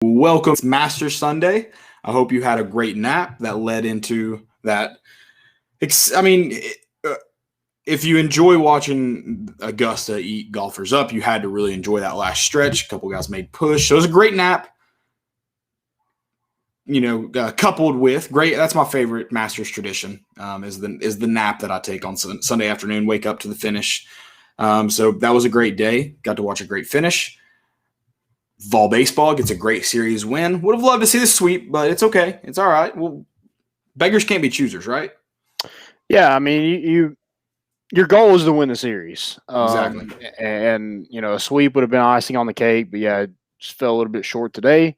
Welcome. It's Master Sunday. I hope you had a great nap that led into that. If you enjoy watching Augusta eat golfers up, you had to really enjoy that last stretch. A couple guys made push. So it was a great nap. Coupled with great. That's my favorite Masters tradition. Is the nap that I take on Sunday afternoon. Wake up to the finish. So that was a great day. Got to watch a great finish. Vol baseball gets a great series win. Would have loved to see the sweep, but it's okay. It's all right. Well, beggars can't be choosers, right? Yeah, I mean, your goal is to win the series. Exactly. And a sweep would have been icing on the cake, but yeah, it just fell a little bit short today.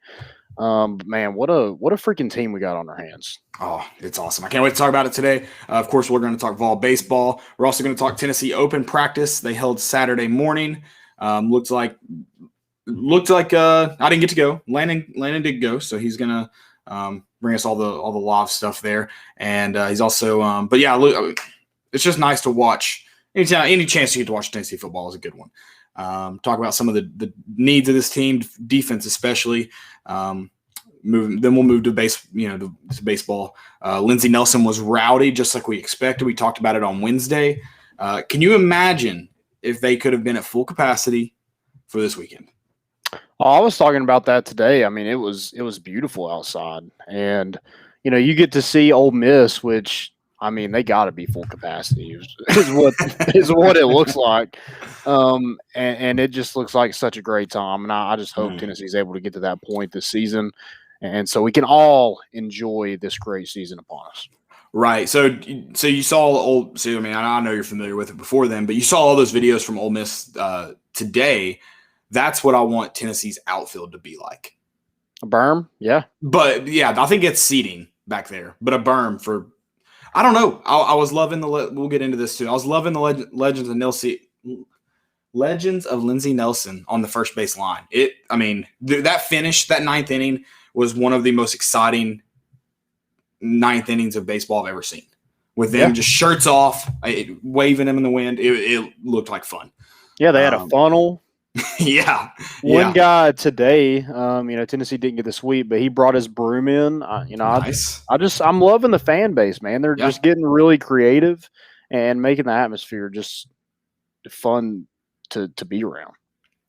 But man, what a freaking team we got on our hands. Oh, it's awesome. I can't wait to talk about it today. Of course, we're going to talk Vol baseball. We're also going to talk Tennessee Open practice. They held Saturday morning. Looked like I didn't get to go. Landon did go, so he's gonna bring us all the live stuff there. And he's also, but yeah, look, it's just nice to watch. Any chance you get to watch Tennessee football is a good one. Talk about some of the needs of this team, defense especially. Then we'll move to to baseball. Lindsey Nelson was rowdy, just like we expected. We talked about it on Wednesday. Can you imagine if they could have been at full capacity for this weekend? I was talking about that today. I mean, it was beautiful outside, and you get to see Ole Miss, which I mean they got to be full capacity is what it looks like, and it just looks like such a great time. And I just hope Tennessee's able to get to that point this season, and so we can all enjoy this great season upon us. Right. So you saw I mean, I know you're familiar with it before then, but you saw all those videos from Ole Miss today. That's what I want Tennessee's outfield to be like. A berm? Yeah. But, yeah, I think it's seating back there. But a berm for – I don't know. I was loving we'll get into this too. I was loving the Legends of Lindsey Nelson on the first base line. That finish, that ninth inning, was one of the most exciting ninth innings of baseball I've ever seen. With them just shirts off, waving them in the wind. It looked like fun. Yeah, they had a funnel. One guy today, Tennessee didn't get the sweep, but he brought his broom in. Nice. I'm loving the fan base, man. They're just getting really creative and making the atmosphere just fun to be around.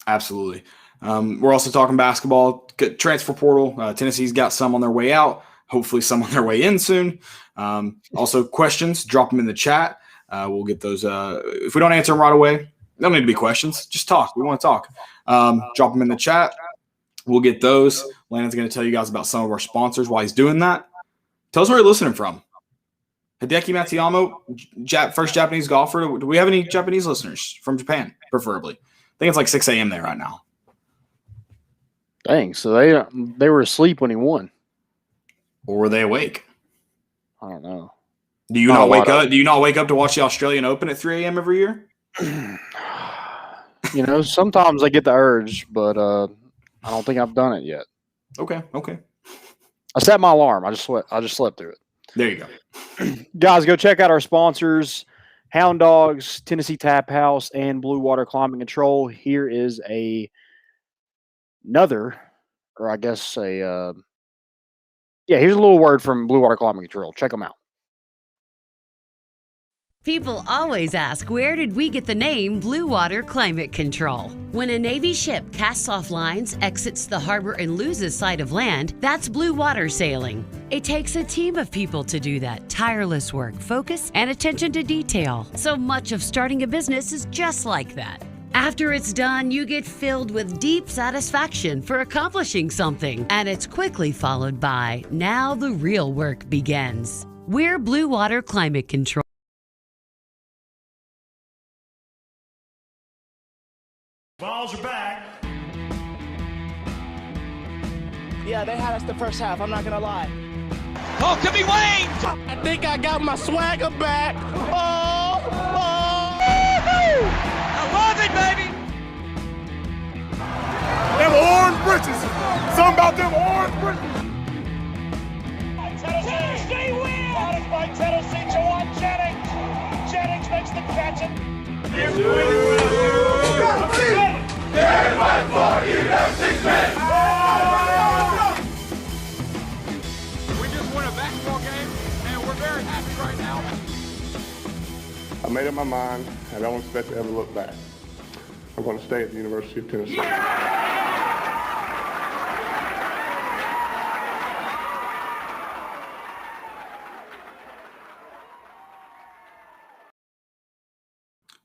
Absolutely. We're also talking basketball, transfer portal. Tennessee's got some on their way out. Hopefully some on their way in soon. Also questions, drop them in the chat. We'll get those. If we don't answer them right away, they don't need to be questions. Just talk. We want to talk. Drop them in the chat. We'll get those. Landon's going to tell you guys about some of our sponsors while he's doing that. Tell us where you're listening from. Hideki Matsuyama, first Japanese golfer. Do we have any Japanese listeners from Japan, preferably? I think it's like 6 a.m. there right now. Dang, so they were asleep when he won. Or were they awake? I don't know. Do you not wake up? Do you not wake up to watch the Australian Open at 3 a.m. every year? Sometimes I get the urge, but I don't think I've done it yet. Okay. I set my alarm. I just slept through it. There you go. Guys, go check out our sponsors, Hound Dogs, Tennessee Tap House, and Blue Water Climate Control. Here is here's a little word from Blue Water Climate Control. Check them out. People always ask, where did we get the name Blue Water Climate Control? When a Navy ship casts off lines, exits the harbor, and loses sight of land, that's blue water sailing. It takes a team of people to do that. Tireless work, focus, and attention to detail. So much of starting a business is just like that. After it's done, you get filled with deep satisfaction for accomplishing something. And it's quickly followed by, now the real work begins. We're Blue Water Climate Control. Balls are back. Yeah, they had us the first half, I'm not gonna lie. Oh, could be Wayne! I think I got my swagger back. Oh! I love it, baby! Them orange britches. Something about them orange britches. Tennessee wins! Out by Tennessee to one Jennings. Jennings makes the catch. Stand by for you, 6 men. made up my mind. I don't expect to ever look back. I'm going to stay at the University of Tennessee.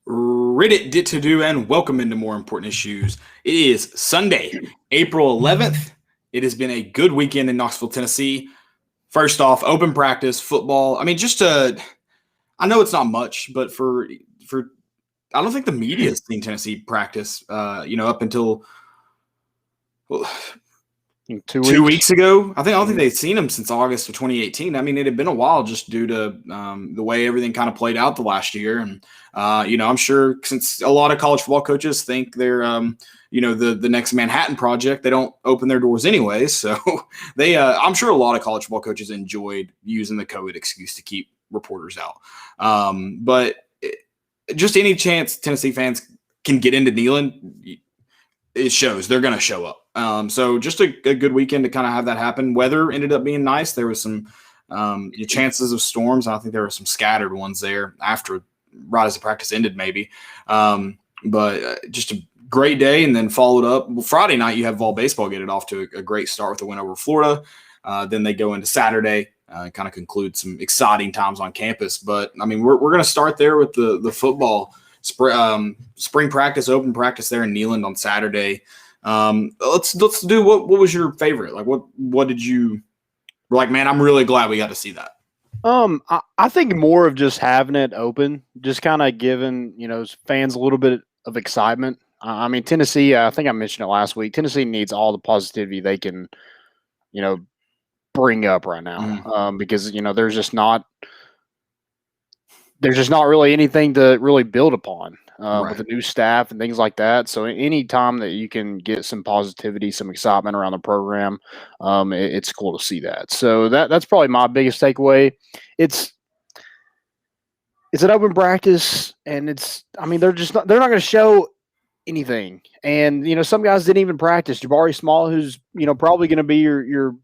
Reddit did to do and welcome into more important issues. It is Sunday, April 11th. It has been a good weekend in Knoxville, Tennessee. First off, open practice, football. I mean, I know it's not much, but for I don't think the media has seen Tennessee practice, up until 2 weeks ago. I don't think they'd seen them since August of 2018. I mean, it had been a while just due to the way everything kind of played out the last year. And, I'm sure since a lot of college football coaches think they're, the next Manhattan Project, they don't open their doors anyway. So I'm sure a lot of college football coaches enjoyed using the COVID excuse to keep reporters out. But just any chance Tennessee fans can get into Neyland, it shows they're going to show up. So just a good weekend to kind of have that happen. Weather ended up being nice. There was some chances of storms. I think there were some scattered ones there right as the practice ended, maybe. But just a great day, and then followed up. Well, Friday night, you have Vol baseball get it off to a great start with a win over Florida. Then they go into Saturday, kind of conclude some exciting times on campus. But I mean, we're going to start there with the football spring practice, open practice there in Neyland on Saturday. Let's do what was your favorite? Like what did you like? Man, I'm really glad we got to see that. I think more of just having it open, just kind of giving fans a little bit of excitement. I mean, Tennessee. I think I mentioned it last week. Tennessee needs all the positivity they can, bring up right now, because there's just not really anything to really build upon with the new staff and things like that. So any time that you can get some positivity, some excitement around the program, it's cool to see that. So that's probably my biggest takeaway. It's an open practice, and they're not going to show anything. And some guys didn't even practice. Jabari Small, who's probably going to be your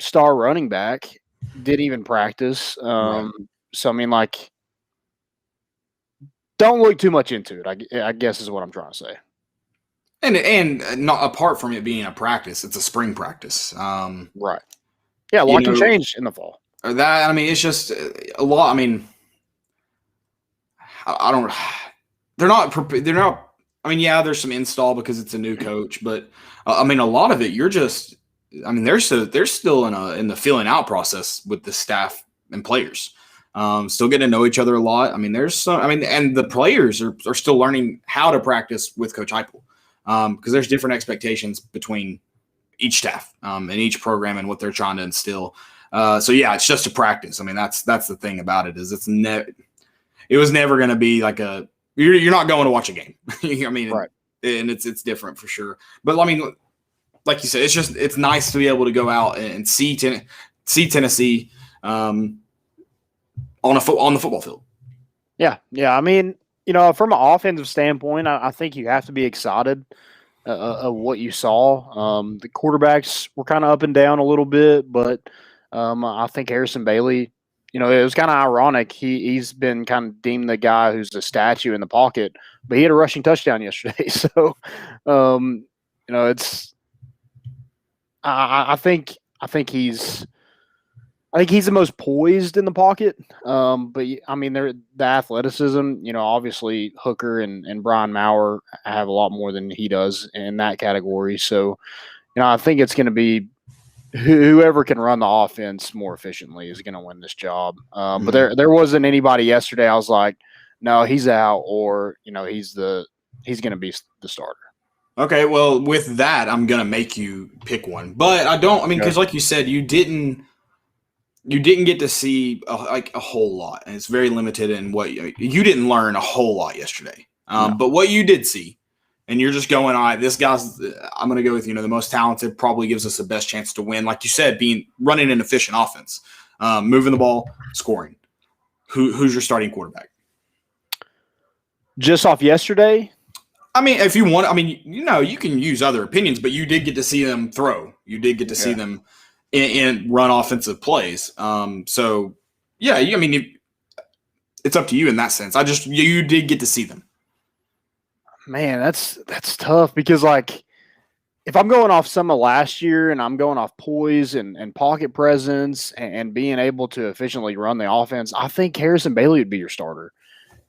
star running back, didn't even practice. So I mean, like, don't look too much into it, I guess is what I'm trying to say. And not apart from it being a practice, it's a spring practice. Right. Yeah, a lot can change in the fall. That, I mean, it's just a lot. I mean, they're not, I mean, yeah, there's some install because it's a new coach, but I mean, a lot of it, they're still in the feeling out process with the staff and players. Still getting to know each other a lot. I mean, and the players are still learning how to practice with Coach Heupel, because there's different expectations between each staff and each program and what they're trying to instill. So yeah, it's just a practice. I mean, that's the thing about it is it was never going to be like you're not going to watch a game. I mean, right. And it's different for sure. But I mean, like you said, it's nice to be able to go out and see Tennessee on the football field. Yeah. I mean, from an offensive standpoint, I think you have to be excited of what you saw. The quarterbacks were kind of up and down a little bit, but I think Harrison Bailey, it was kind of ironic. He's been kind of deemed the guy who's a statue in the pocket, but he had a rushing touchdown yesterday. So, it's. I think he's the most poised in the pocket. But I mean, the athleticism, obviously Hooker and Brian Maurer have a lot more than he does in that category. So, I think it's going to be whoever can run the offense more efficiently is going to win this job. But there wasn't anybody yesterday I was like, no, he's out, or he's going to be the starter. Okay, well, with that, I'm gonna make you pick one, but I don't. I mean, because like you said, you didn't get to see a whole lot, and it's very limited in what you didn't learn a whole lot yesterday. But what you did see, and you're just going, all right, this guy's. I'm gonna go with the most talented, probably gives us the best chance to win. Like you said, running an efficient offense, moving the ball, scoring. Who's your starting quarterback? Just off yesterday. I mean, if you want, you can use other opinions, but you did get to see them throw. You did get to see them in run offensive plays. So, yeah, it's up to you in that sense. You did get to see them. Man, that's tough because like if I'm going off some of last year and I'm going off poise and pocket presence and being able to efficiently run the offense, I think Harrison Bailey would be your starter.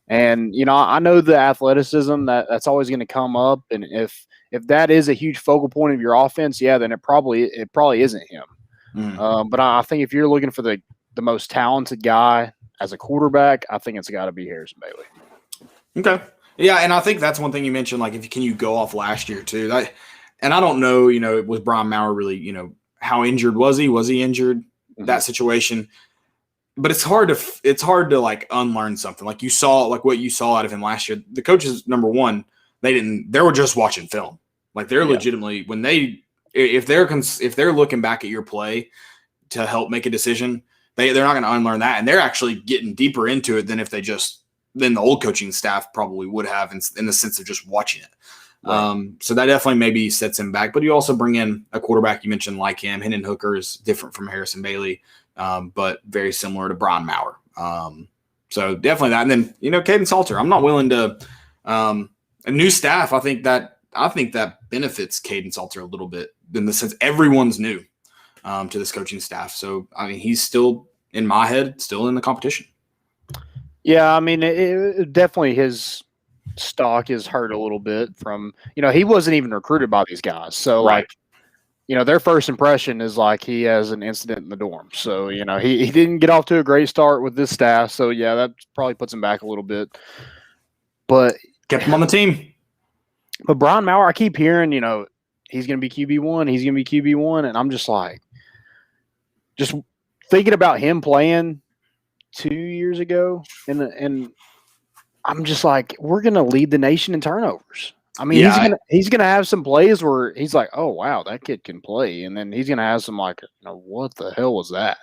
And I know the athleticism that's always going to come up, and if that is a huge focal point of your offense, yeah, then it probably isn't him. But I think if you're looking for the most talented guy as a quarterback, I think it's got to be Harrison Bailey. Okay. Yeah, and I think that's one thing you mentioned, like can you go off last year too? And I don't know, was Brian Maurer really, how injured was he? Was he injured? That situation. But it's hard to like unlearn something. Like you saw, like what you saw out of him last year. The coaches, number one, they were just watching film. Like they're legitimately if they're looking back at your play to help make a decision, they're not going to unlearn that, and they're actually getting deeper into it than the old coaching staff probably would have in the sense of just watching it. Right. So that definitely maybe sets him back. But you also bring in a quarterback you mentioned like him. Hendon Hooker is different from Harrison Bailey, but very similar to Brian Maurer. So definitely that. And then Caden Salter. I'm not willing to a new staff. I think that benefits Caden Salter a little bit in the sense everyone's new to this coaching staff. So I mean, he's still in my head, still in the competition. Yeah, I mean, it definitely his stock is hurt a little bit from he wasn't even recruited by these guys, so right. Like their first impression is like he has an incident in the dorm, so he didn't get off to a great start with this staff, so yeah, that probably puts him back a little bit, but kept him on the team. But Brian Maurer, I keep hearing he's going to be QB1, and I'm just like thinking about him playing 2 years ago, and I'm just like, we're going to lead the nation in turnovers. I mean, he's gonna have some plays where he's like, oh wow, that kid can play, and then he's gonna have some like, what the hell was that?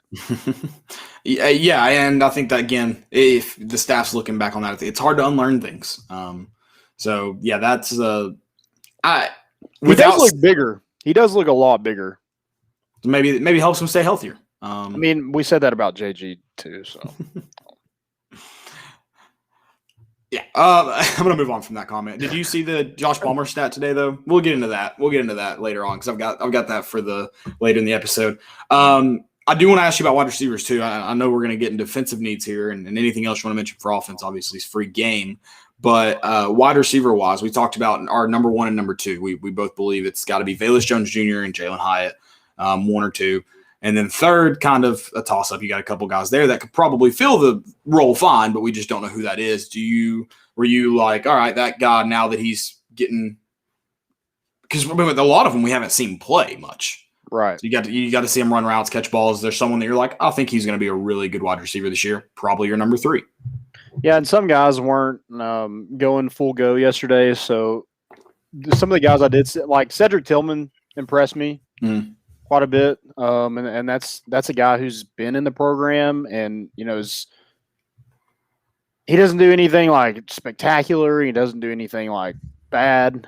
Yeah, and I think that again, if the staff's looking back on that, it's hard to unlearn things. So yeah, that's he does look bigger. He does look a lot bigger. Maybe helps him stay healthier. I mean, we said that about JG too. So yeah, I'm gonna move on from that comment. Did you see the Josh Palmer stat today though? We'll get into that. Later on because I've got that for the later in the episode. I do want to ask you about wide receivers too. I know we're going to get into defensive needs here, and anything else you want to mention for offense, obviously, is free game. But wide receiver wise, we talked about our number one and number two. We both believe it's got to be Velus Jones Jr. and Jalen Hyatt, one or two. And then third, kind of a toss-up. You got a couple guys there that could probably fill the role fine, but we just don't know who that is. Were you like, all right, that guy now that he's getting – because with a lot of them we haven't seen play much. Right. So you got to see him run routes, catch balls. There's someone that you're like, I think he's going to be a really good wide receiver this year. Probably your number three. Yeah, and some guys weren't going full go yesterday. So some of the guys I did – like Cedric Tillman impressed me. Quite a bit, and that's a guy who's been in the program, and he doesn't do anything like spectacular. He doesn't do anything like bad.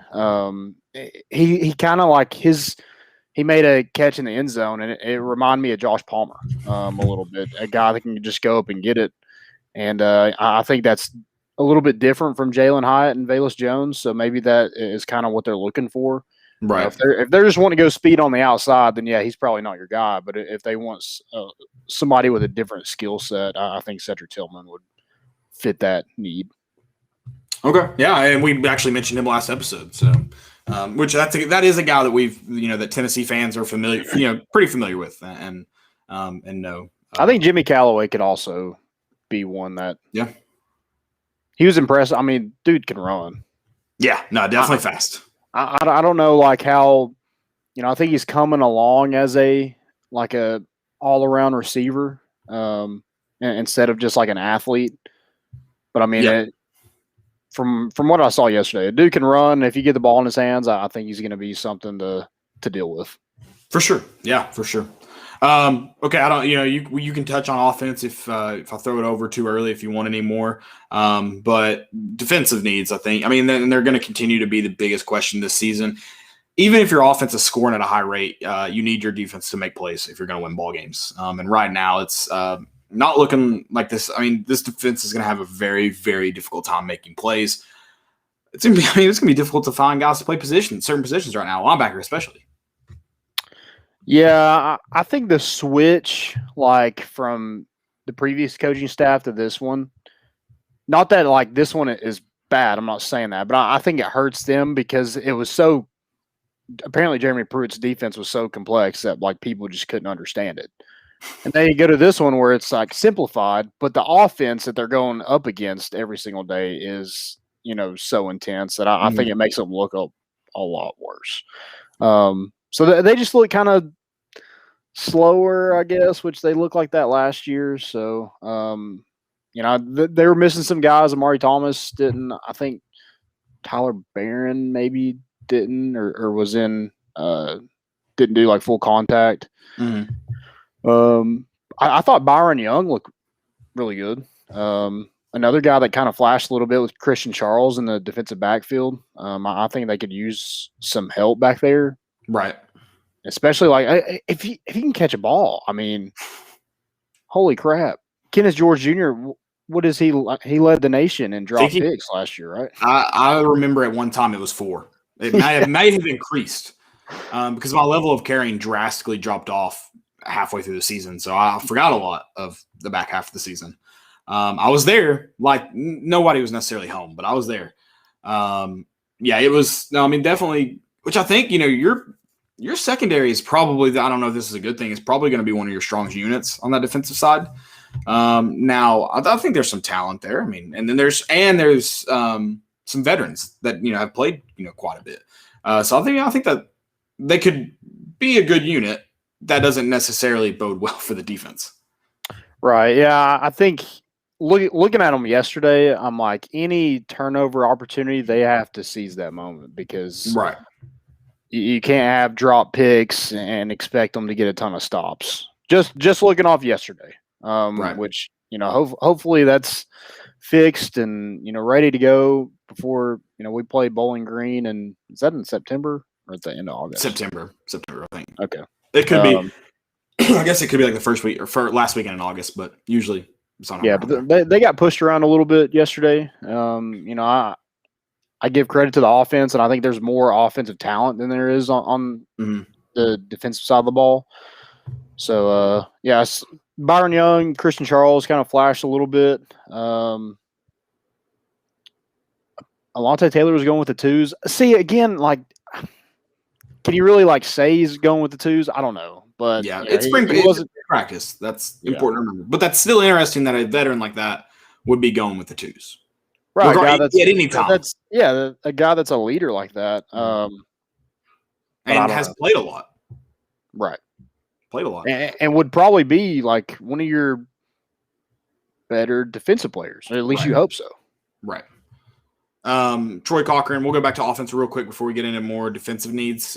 He kind of like he made a catch in the end zone, and it reminded me of Josh Palmer a little bit, a guy that can just go up and get it. And I think that's a little bit different from Jalen Hyatt and Velus Jones, so maybe that is kind of what they're looking for. Right. If they're just wanting to go speed on the outside, then yeah, he's probably not your guy. But if they want somebody with a different skill set, I think Cedric Tillman would fit that need. Okay, yeah, and we actually mentioned him last episode. So, which that is a guy that we've that Tennessee fans are familiar, pretty familiar with, and know. I think Jimmy Callaway could also be one that. Yeah. He was impressive. I mean, dude can run. Yeah, no, definitely fast. I don't know like how, I think he's coming along as a all around receiver, instead of just like an athlete. But I mean, from what I saw yesterday, a dude can run. If you get the ball in his hands, I think he's going to be something to deal with. For sure, yeah, for sure. Okay, I don't. You can touch on offense if I throw it over too early if you want any more. But defensive needs, I think. I mean, they're going to continue to be the biggest question this season. Even if your offense is scoring at a high rate, you need your defense to make plays if you're going to win ball games. And right now, it's not looking like this. I mean, this defense is going to have a very, very difficult time making plays. It's going to be difficult to find guys to play certain positions right now, linebacker especially. Yeah, I think the switch, like from the previous coaching staff to this one, not that like this one is bad. I'm not saying that, but I think it hurts them because it was so. Apparently, Jeremy Pruitt's defense was so complex that like people just couldn't understand it. And then you go to this one where it's like simplified, but the offense that they're going up against every single day is, so intense that I think it makes them look a lot worse. So they just look kind of slower, I guess, which they looked like that last year. So, they were missing some guys. Amari Thomas didn't. I think Tyler Barron maybe didn't or was in didn't do like full contact. I thought Byron Young looked really good. Another guy that kind of flashed a little bit was Christian Charles in the defensive backfield. I think they could use some help back there, right? Especially like if he can catch a ball. I mean, holy crap! Kenneth George Jr. What is he? He led the nation in drop picks last year, right? I remember at one time it was 4. It may have increased because my level of carrying drastically dropped off halfway through the season. So I forgot a lot of the back half of the season. I was there, like nobody was necessarily home, but I was there. It was definitely. Which I think your secondary is probably. I don't know if this is a good thing. It's probably going to be one of your strongest units on that defensive side. Now I think there's some talent there. I mean, and then there's some veterans that have played quite a bit. So I think that they could be a good unit. That doesn't necessarily bode well for the defense. Right. Yeah, I think looking at them yesterday, I'm like, any turnover opportunity, they have to seize that moment because you can't have drop picks and expect them to get a ton of stops. Just looking off yesterday, which hopefully that's fixed and ready to go before we play Bowling Green. And is that in September or at the end of August? September, I think. Okay. It could be. I guess it could be like the first week or last weekend in August, but usually it's on. Yeah, but they got pushed around a little bit yesterday. I give credit to the offense, and I think there's more offensive talent than there is on the defensive side of the ball. So Byron Young, Christian Charles kind of flashed a little bit. Alontae Taylor was going with the 2s. See, again, like, can you really say he's going with the 2s? I don't know, but it's spring practice. That's important to remember. But that's still interesting that a veteran like that would be going with the 2s, right? A guy that's at any time. A guy that's a leader like that, and has played a lot, right? Played a lot, and would probably be like one of your better defensive players, or at least you hope so, right? Troy Cochran, we'll go back to offense real quick before we get into more defensive needs.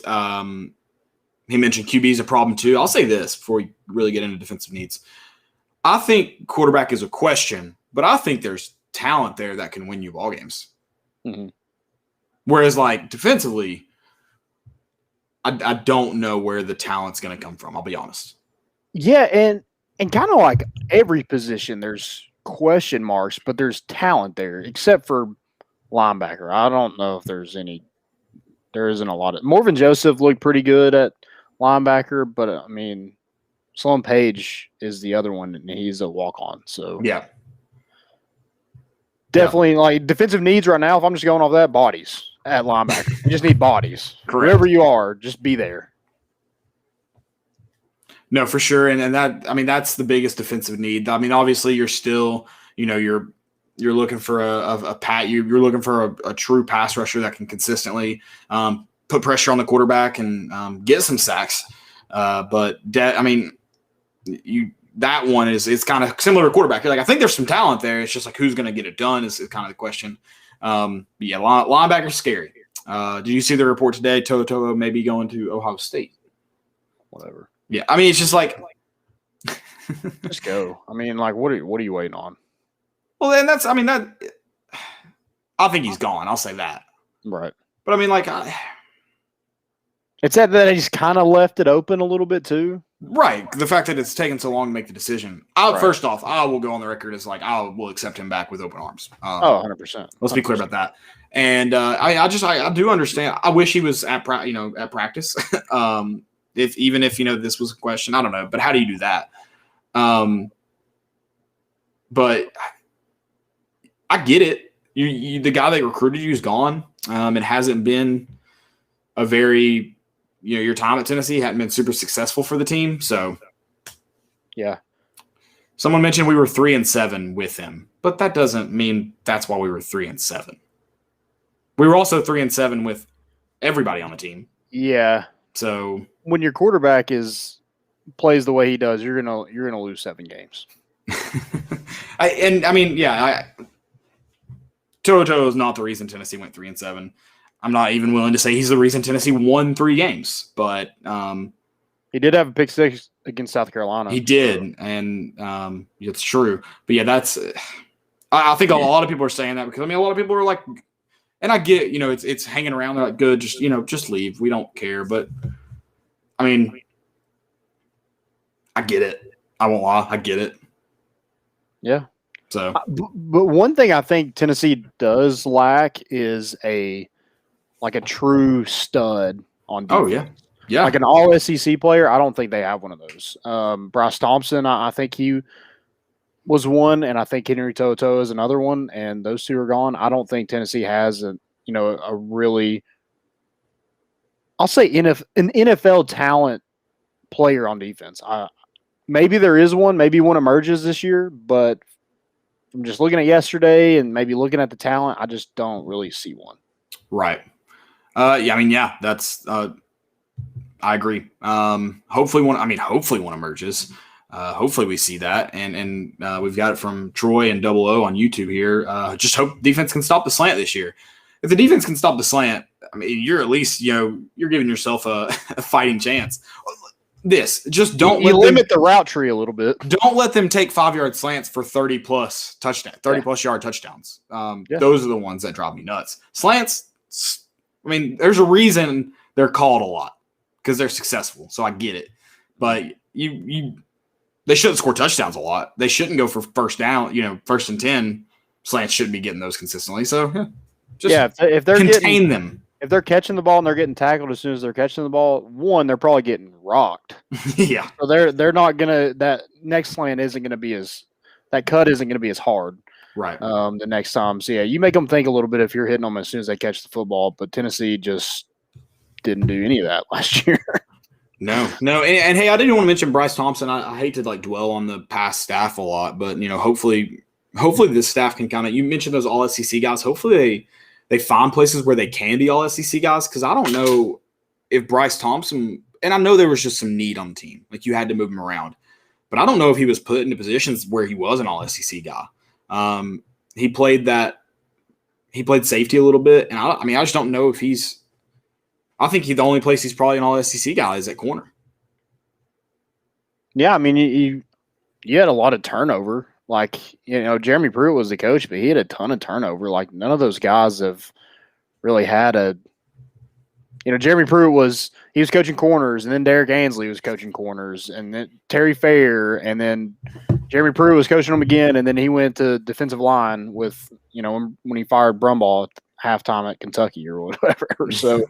He mentioned QB is a problem too. I'll say this before we really get into defensive needs. I think quarterback is a question, but I think there's talent there that can win you ball games. Whereas like defensively, I don't know where the talent's going to come from. I'll be honest. Yeah. And kind of like every position, there's question marks, but there's talent there except for linebacker. I don't know if there isn't a lot of. Morvan Joseph looked pretty good at linebacker, but I mean, Sloan Page is the other one, and he's a walk-on. So definitely like defensive needs right now. If I'm just going off that, bodies at linebacker. You just need bodies. Wherever you are, just be there. No, for sure, and that's the biggest defensive need. I mean, obviously, you're still you're looking for you're looking for a true pass rusher that can consistently put pressure on the quarterback and get some sacks. But that one it's kind of similar to quarterback. Like I think there's some talent there. It's just like who's going to get it done is kind of the question. Linebacker's scary. Did you see the report today? Toto may be going to Ohio State. Whatever. Yeah, I mean it's just like just go. I mean, like what are you waiting on? Well, then I think he's gone. I'll say that. Right. But I mean, like, it's that he's kind of left it open a little bit too. Right. The fact that it's taken so long to make the decision. First off, I will go on the record as like, I will accept him back with open arms. 100%. Let's be clear about that. And I do understand. I wish he was at practice. If this was a question, I don't know. But how do you do that? But I get it. The guy that recruited you is gone. It hasn't been a very your time at Tennessee hadn't been super successful for the team. So, yeah. Someone mentioned we were 3-7 with him, but that doesn't mean that's why we were 3-7. We were also 3-7 with everybody on the team. Yeah. So when your quarterback plays the way he does, you're gonna lose 7 games. Toto is not the reason Tennessee went 3-7. I'm not even willing to say he's the reason Tennessee won 3 games, but he did have a pick 6 against South Carolina. He did, and it's true. But yeah, that's. I think a lot of people are saying that because a lot of people are like, and I get it's hanging around. They're like, good, just leave. We don't care. But I get it. I won't lie, I get it. Yeah. So, but one thing I think Tennessee does lack is a true stud on defense. Oh, yeah. Like an all SEC player, I don't think they have one of those. Bryce Thompson, I think he was one, and I think Henry Toto is another one, and those 2 are gone. I don't think Tennessee has a really, I'll say an NFL talent player on defense. Maybe there is one, maybe one emerges this year, but from just looking at yesterday and maybe looking at the talent, I just don't really see one. Right. That's I agree. Hopefully one emerges. Hopefully we see that. And we've got it from Troy and Double O on YouTube here. Just hope defense can stop the slant this year. If the defense can stop the slant, you're at least, you're giving yourself a fighting chance. Just don't limit the route tree a little bit. Don't let them take 5-yard slants for 30-plus yard touchdowns. Those are the ones that drive me nuts. Slants, there's a reason they're called a lot because they're successful. So I get it, but they shouldn't score touchdowns a lot. They shouldn't go for first down. First and 10 slants shouldn't be getting those consistently. So if they're contain them. If they're catching the ball and they're getting tackled as soon as they're catching the ball, one, they're probably getting rocked. Yeah. So they're not gonna, that next slant isn't gonna be that cut isn't gonna be as hard. Right. The next time. So yeah, you make them think a little bit if you're hitting them as soon as they catch the football. But Tennessee just didn't do any of that last year. No. And hey, I didn't want to mention Bryce Thompson. I hate to dwell on the past staff a lot, but hopefully this staff can you mentioned those all SEC guys. Hopefully they find places where they can be all SEC guys, because I don't know if Bryce Thompson, and I know there was just some need on the team, you had to move him around, but I don't know if he was put into positions where he was an all SEC guy. He played safety a little bit, and I just don't know if I think the only place he's probably an all SEC guy is at corner. Yeah, you had a lot of turnover. Jeremy Pruitt was the coach, but he had a ton of turnover. None of those guys have really had Jeremy Pruitt was coaching corners, and then Derek Ansley was coaching corners, and then Terry Fair, and then Jeremy Pruitt was coaching them again, and then he went to defensive line with, when he fired Brumbaugh at halftime at Kentucky or whatever. So,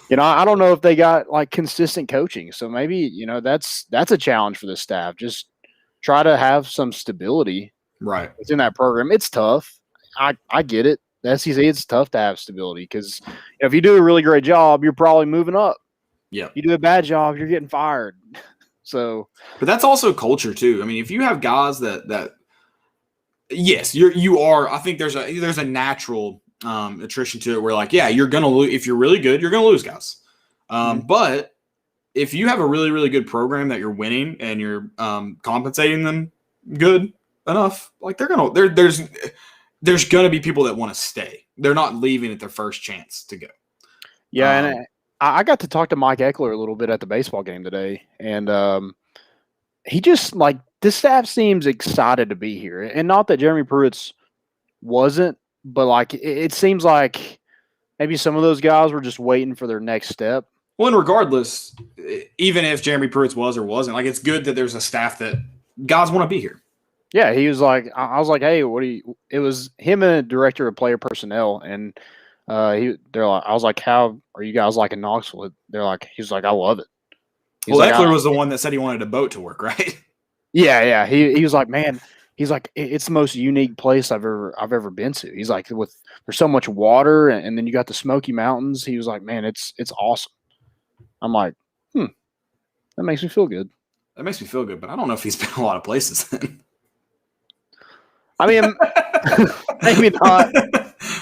I don't know if they got consistent coaching. So maybe, that's a challenge for the staff. Just try to have some stability within that program. It's tough. I get it. The SEC, it's tough to have stability because if you do a really great job, you're probably moving up. Yeah. You do a bad job, you're getting fired. So, but that's also culture too. If you have guys that yes, you are. I think there's a natural attrition to it where you're gonna lose if you're really good. You're gonna lose guys. But if you have a really, really good program that you're winning and you're compensating them good enough, there's gonna be people that want to stay. They're not leaving at their first chance to go. Yeah, and I got to talk to Mike Eckler a little bit at the baseball game today, and he just this staff seems excited to be here, and not that Jeremy Pruitt's wasn't, but it seems like maybe some of those guys were just waiting for their next step. Well, and regardless, even if Jeremy Pruitt was or wasn't, like it's good that there's a staff that guys want to be here. Yeah, he was like, I was like, hey, what do you? It was him and the director of player personnel, and they're like, I was like, how are you guys liking Knoxville? They're like, he's like, I love it. He's Well, like, Eckler was the one that said he wanted a boat to work, right? yeah. He was like, man, he's like, it's the most unique place I've ever been to. He's like, there's so much water, and then you got the Smoky Mountains. He was like, man, it's awesome. I'm like, that makes me feel good. That makes me feel good, but I don't know if he's been a lot of places then. I mean, maybe not.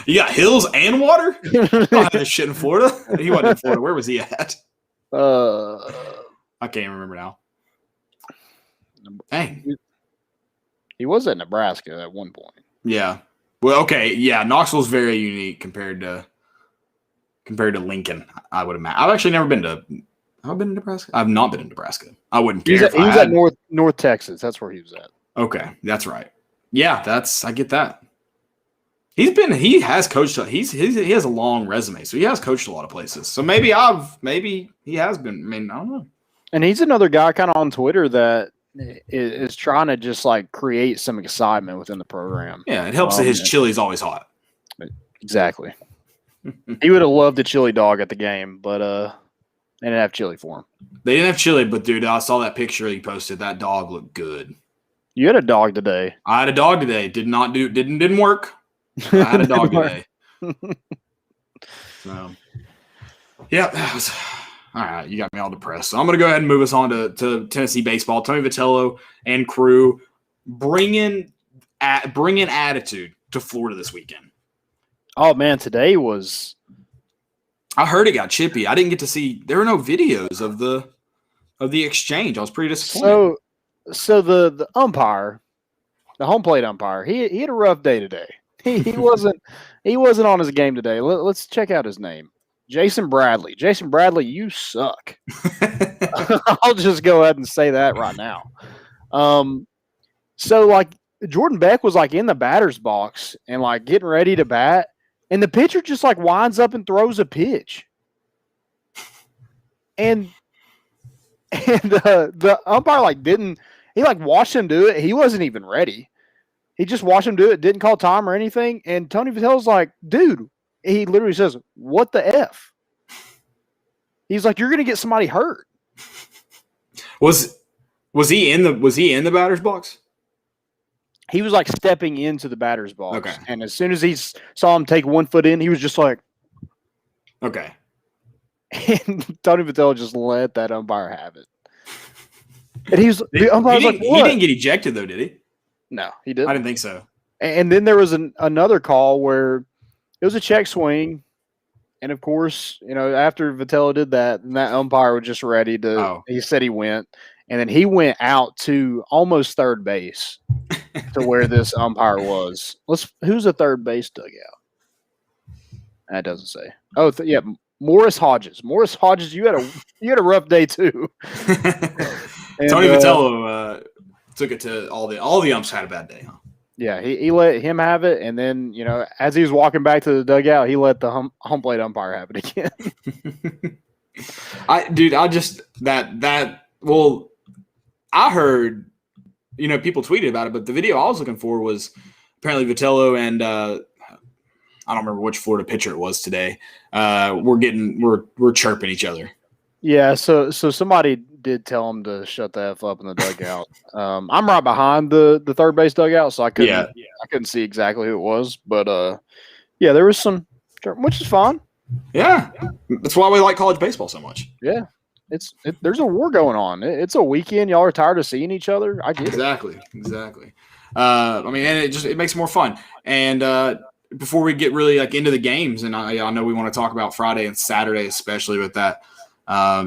You got hills and water? I don't have this shit in Florida. He wasn't in Florida. Where was he at? I can't remember now. Dang. He was at Nebraska at one point. Yeah. Well, okay. Yeah, Knoxville's very unique compared to Lincoln, I would imagine. I've actually never been to have I been to Nebraska? I've not been in Nebraska. I wouldn't care. He was at North Texas. That's where he was at. Okay, that's right. Yeah, I get that. He has coached. He has a long resume, so he has coached a lot of places. So maybe he has been. I mean, I don't know. And he's another guy kind of on Twitter that is trying to just like create some excitement within the program. Yeah, it helps that his chili's always hot. Exactly. He would have loved a chili dog at the game, but they didn't have chili for him. They didn't have chili, but dude, I saw that picture he posted. That dog looked good. You had a dog today. I had a dog today. Didn't work. I had a dog today. So, yeah, that was all right. You got me all depressed. So I'm going to go ahead and move us on to Tennessee baseball. Tony Vitello and crew bring in attitude to Florida this weekend. Oh man, today was. I heard it got chippy. I didn't get to see. There were no videos of the exchange. I was pretty disappointed. So the umpire, the home plate umpire, he had a rough day today. He wasn't on his game today. Let's check out his name. Jason Bradley. Jason Bradley, you suck. I'll just go ahead and say that right now. So like Jordan Beck was like in the batter's box and like getting ready to bat, and the pitcher just like winds up and throws a pitch. And the umpire like didn't. He like watched him do it. He wasn't even ready. He just watched him do it. Didn't call time or anything. And Tony Vitello's like, dude. He literally says, "What the f?" He's like, "You're gonna get somebody hurt." Was he in the batter's box? He was like stepping into the batter's box. Okay. And as soon as he saw him take 1 foot in, he was just like, okay. And Tony Vitello just let that umpire have it. And he didn't get ejected though, did he? No, he didn't. I didn't think so. And then there was another call where it was a check swing. And of course, after Vitello did that, and that umpire was just ready to, He said he went. And then he went out to almost third base to where this umpire was. Who's the third base dugout? That doesn't say. Oh, yeah, Morris Hodges. Morris Hodges, you had a rough day too. And, Tony Vitello took it to all the umps had a bad day, huh? Yeah, he let him have it, and then as he was walking back to the dugout, he let the home plate umpire have it again. I heard people tweeted about it, but the video I was looking for was apparently Vitello and I don't remember which Florida pitcher it was today. We're chirping each other. Yeah, so somebody did tell him to shut the F up in the dugout. I'm right behind the third base dugout, so I couldn't see exactly who it was. But yeah, there was some, which is fine. Yeah, that's why we like college baseball so much. Yeah, there's a war going on. It's a weekend. Y'all are tired of seeing each other. I get it. Exactly. I mean, and it makes it more fun. And before we get really like into the games, and I know we want to talk about Friday and Saturday, especially with that.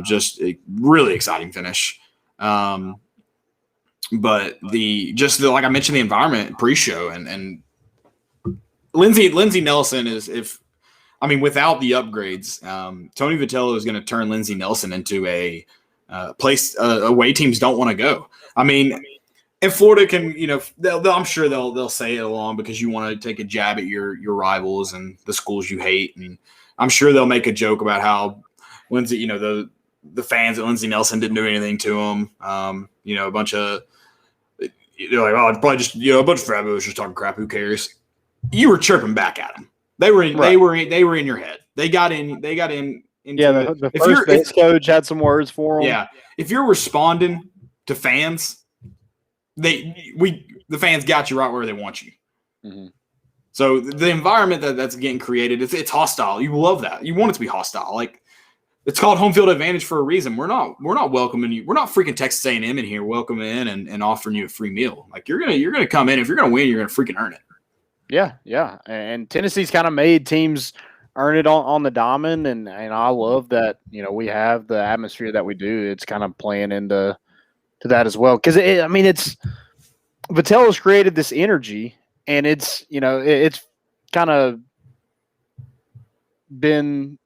Just a really exciting finish. But like I mentioned, the environment pre-show and Lindsey Nelson without the upgrades, Tony Vitello is going to turn Lindsey Nelson into a place away teams don't want to go. I mean, and Florida can, I'm sure they'll say it along because you want to take a jab at your rivals and the schools you hate, and I'm sure they'll make a joke about how Lindsey, the fans at Lindsey Nelson didn't do anything to him. A bunch of probably just a bunch of frat boys just talking crap. Who cares? You were chirping back at them. They were in your head. They got in. Into the first base coach had some words for them. Yeah, if you're responding to fans, the fans got you right where they want you. Mm-hmm. So the environment that's getting created, it's hostile. You love that. You want it to be hostile. Like, it's called home field advantage for a reason. We're not welcoming you. We're not freaking Texas A&M in here welcoming in and offering you a free meal. Like, you're gonna come in. If you're gonna win, you're gonna freaking earn it. Yeah. And Tennessee's kind of made teams earn it on the diamond, and I love that we have the atmosphere that we do. It's kind of playing into that as well, because it's Vitello's created this energy, and it's it's kind of been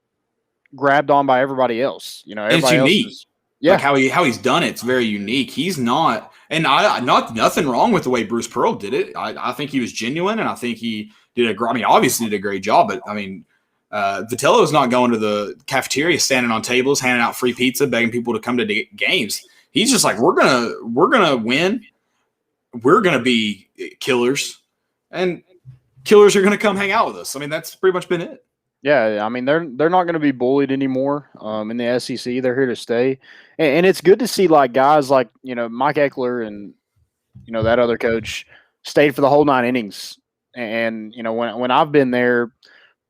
grabbed on by everybody else. Everybody it's unique. Else like how he's done it. It's very unique. He's not, and nothing wrong with the way Bruce Pearl did it. I think he was genuine, and I think he did obviously did a great job. But Vitello's not going to the cafeteria, standing on tables, handing out free pizza, begging people to come to games. He's just like, we're gonna win. We're gonna be killers, and killers are gonna come hang out with us. That's pretty much been it. Yeah, they're not going to be bullied anymore in the SEC. They're here to stay, and it's good to see guys like Mike Eckler and that other coach stayed for the whole 9 innings. And when I've been there,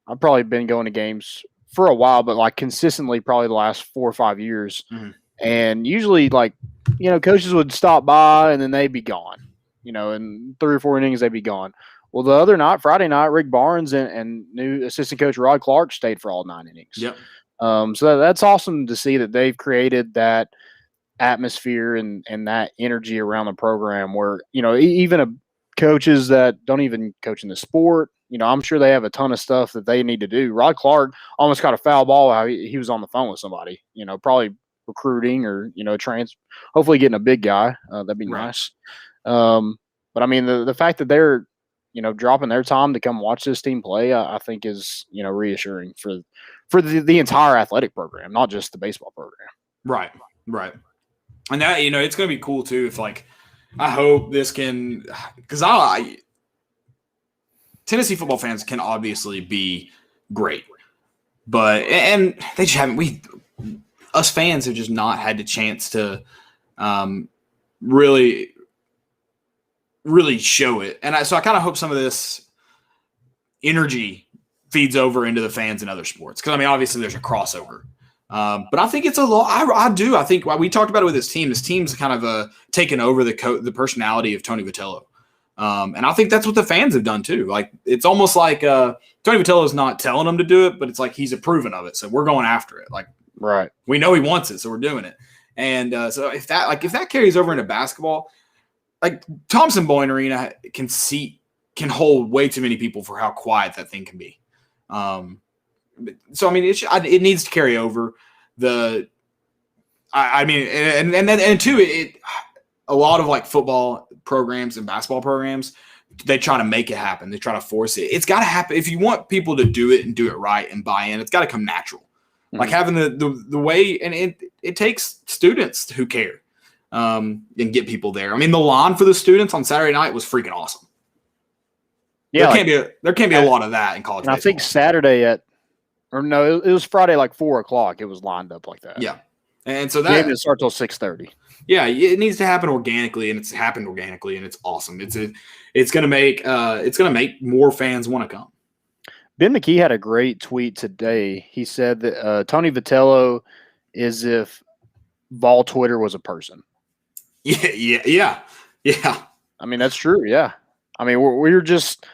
I've probably been going to games for a while, but consistently probably the last 4 or 5 years. Mm-hmm. And usually coaches would stop by and then they'd be gone. In 3 or 4 innings they'd be gone. Well, the other night, Friday night, Rick Barnes and new assistant coach Rod Clark stayed for all 9 innings. Yep. So that's awesome to see that they've created that atmosphere and that energy around the program where, even coaches that don't even coach in the sport, I'm sure they have a ton of stuff that they need to do. Rod Clark almost got a foul ball while he was on the phone with somebody, probably recruiting or, hopefully getting a big guy. That'd be nice. But the fact that they're, dropping their time to come watch this team play, I think is, reassuring for the entire athletic program, not just the baseball program. Right. And that, it's going to be cool too. If I hope this can, because Tennessee football fans can obviously be great, and they just haven't, us fans have just not had the chance to really show it. And so I kind of hope some of this energy feeds over into the fans in other sports. Because, obviously there's a crossover. But I think it's a lot. I do. I think we talked about it with this team. This team's kind of taken over the personality of Tony Vitello. And I think that's what the fans have done too. It's almost like Tony Vitello is not telling them to do it, but it's like he's approving of it. So we're going after it. Right. We know he wants it, so we're doing it. And so if that carries over into basketball, Thompson Boyne Arena can hold way too many people for how quiet that thing can be. So it needs to carry over. A lot of football programs and basketball programs, they try to make it happen. They try to force it. It's got to happen. If you want people to do it and do it right and buy in, it's got to come natural. Mm-hmm. Having the way, and it takes students who care. And get people there. The line for the students on Saturday night was freaking awesome. Yeah, there can't be a lot of that in college baseball. I think Saturday it was Friday 4:00. It was lined up like that. Yeah, and so that game didn't start till 6:30. Yeah, it needs to happen organically, and it's happened organically, and it's awesome. It's gonna make more fans want to come. Ben McKee had a great tweet today. He said that Tony Vitello is if Vol Twitter was a person. Yeah. That's true. Yeah. We're just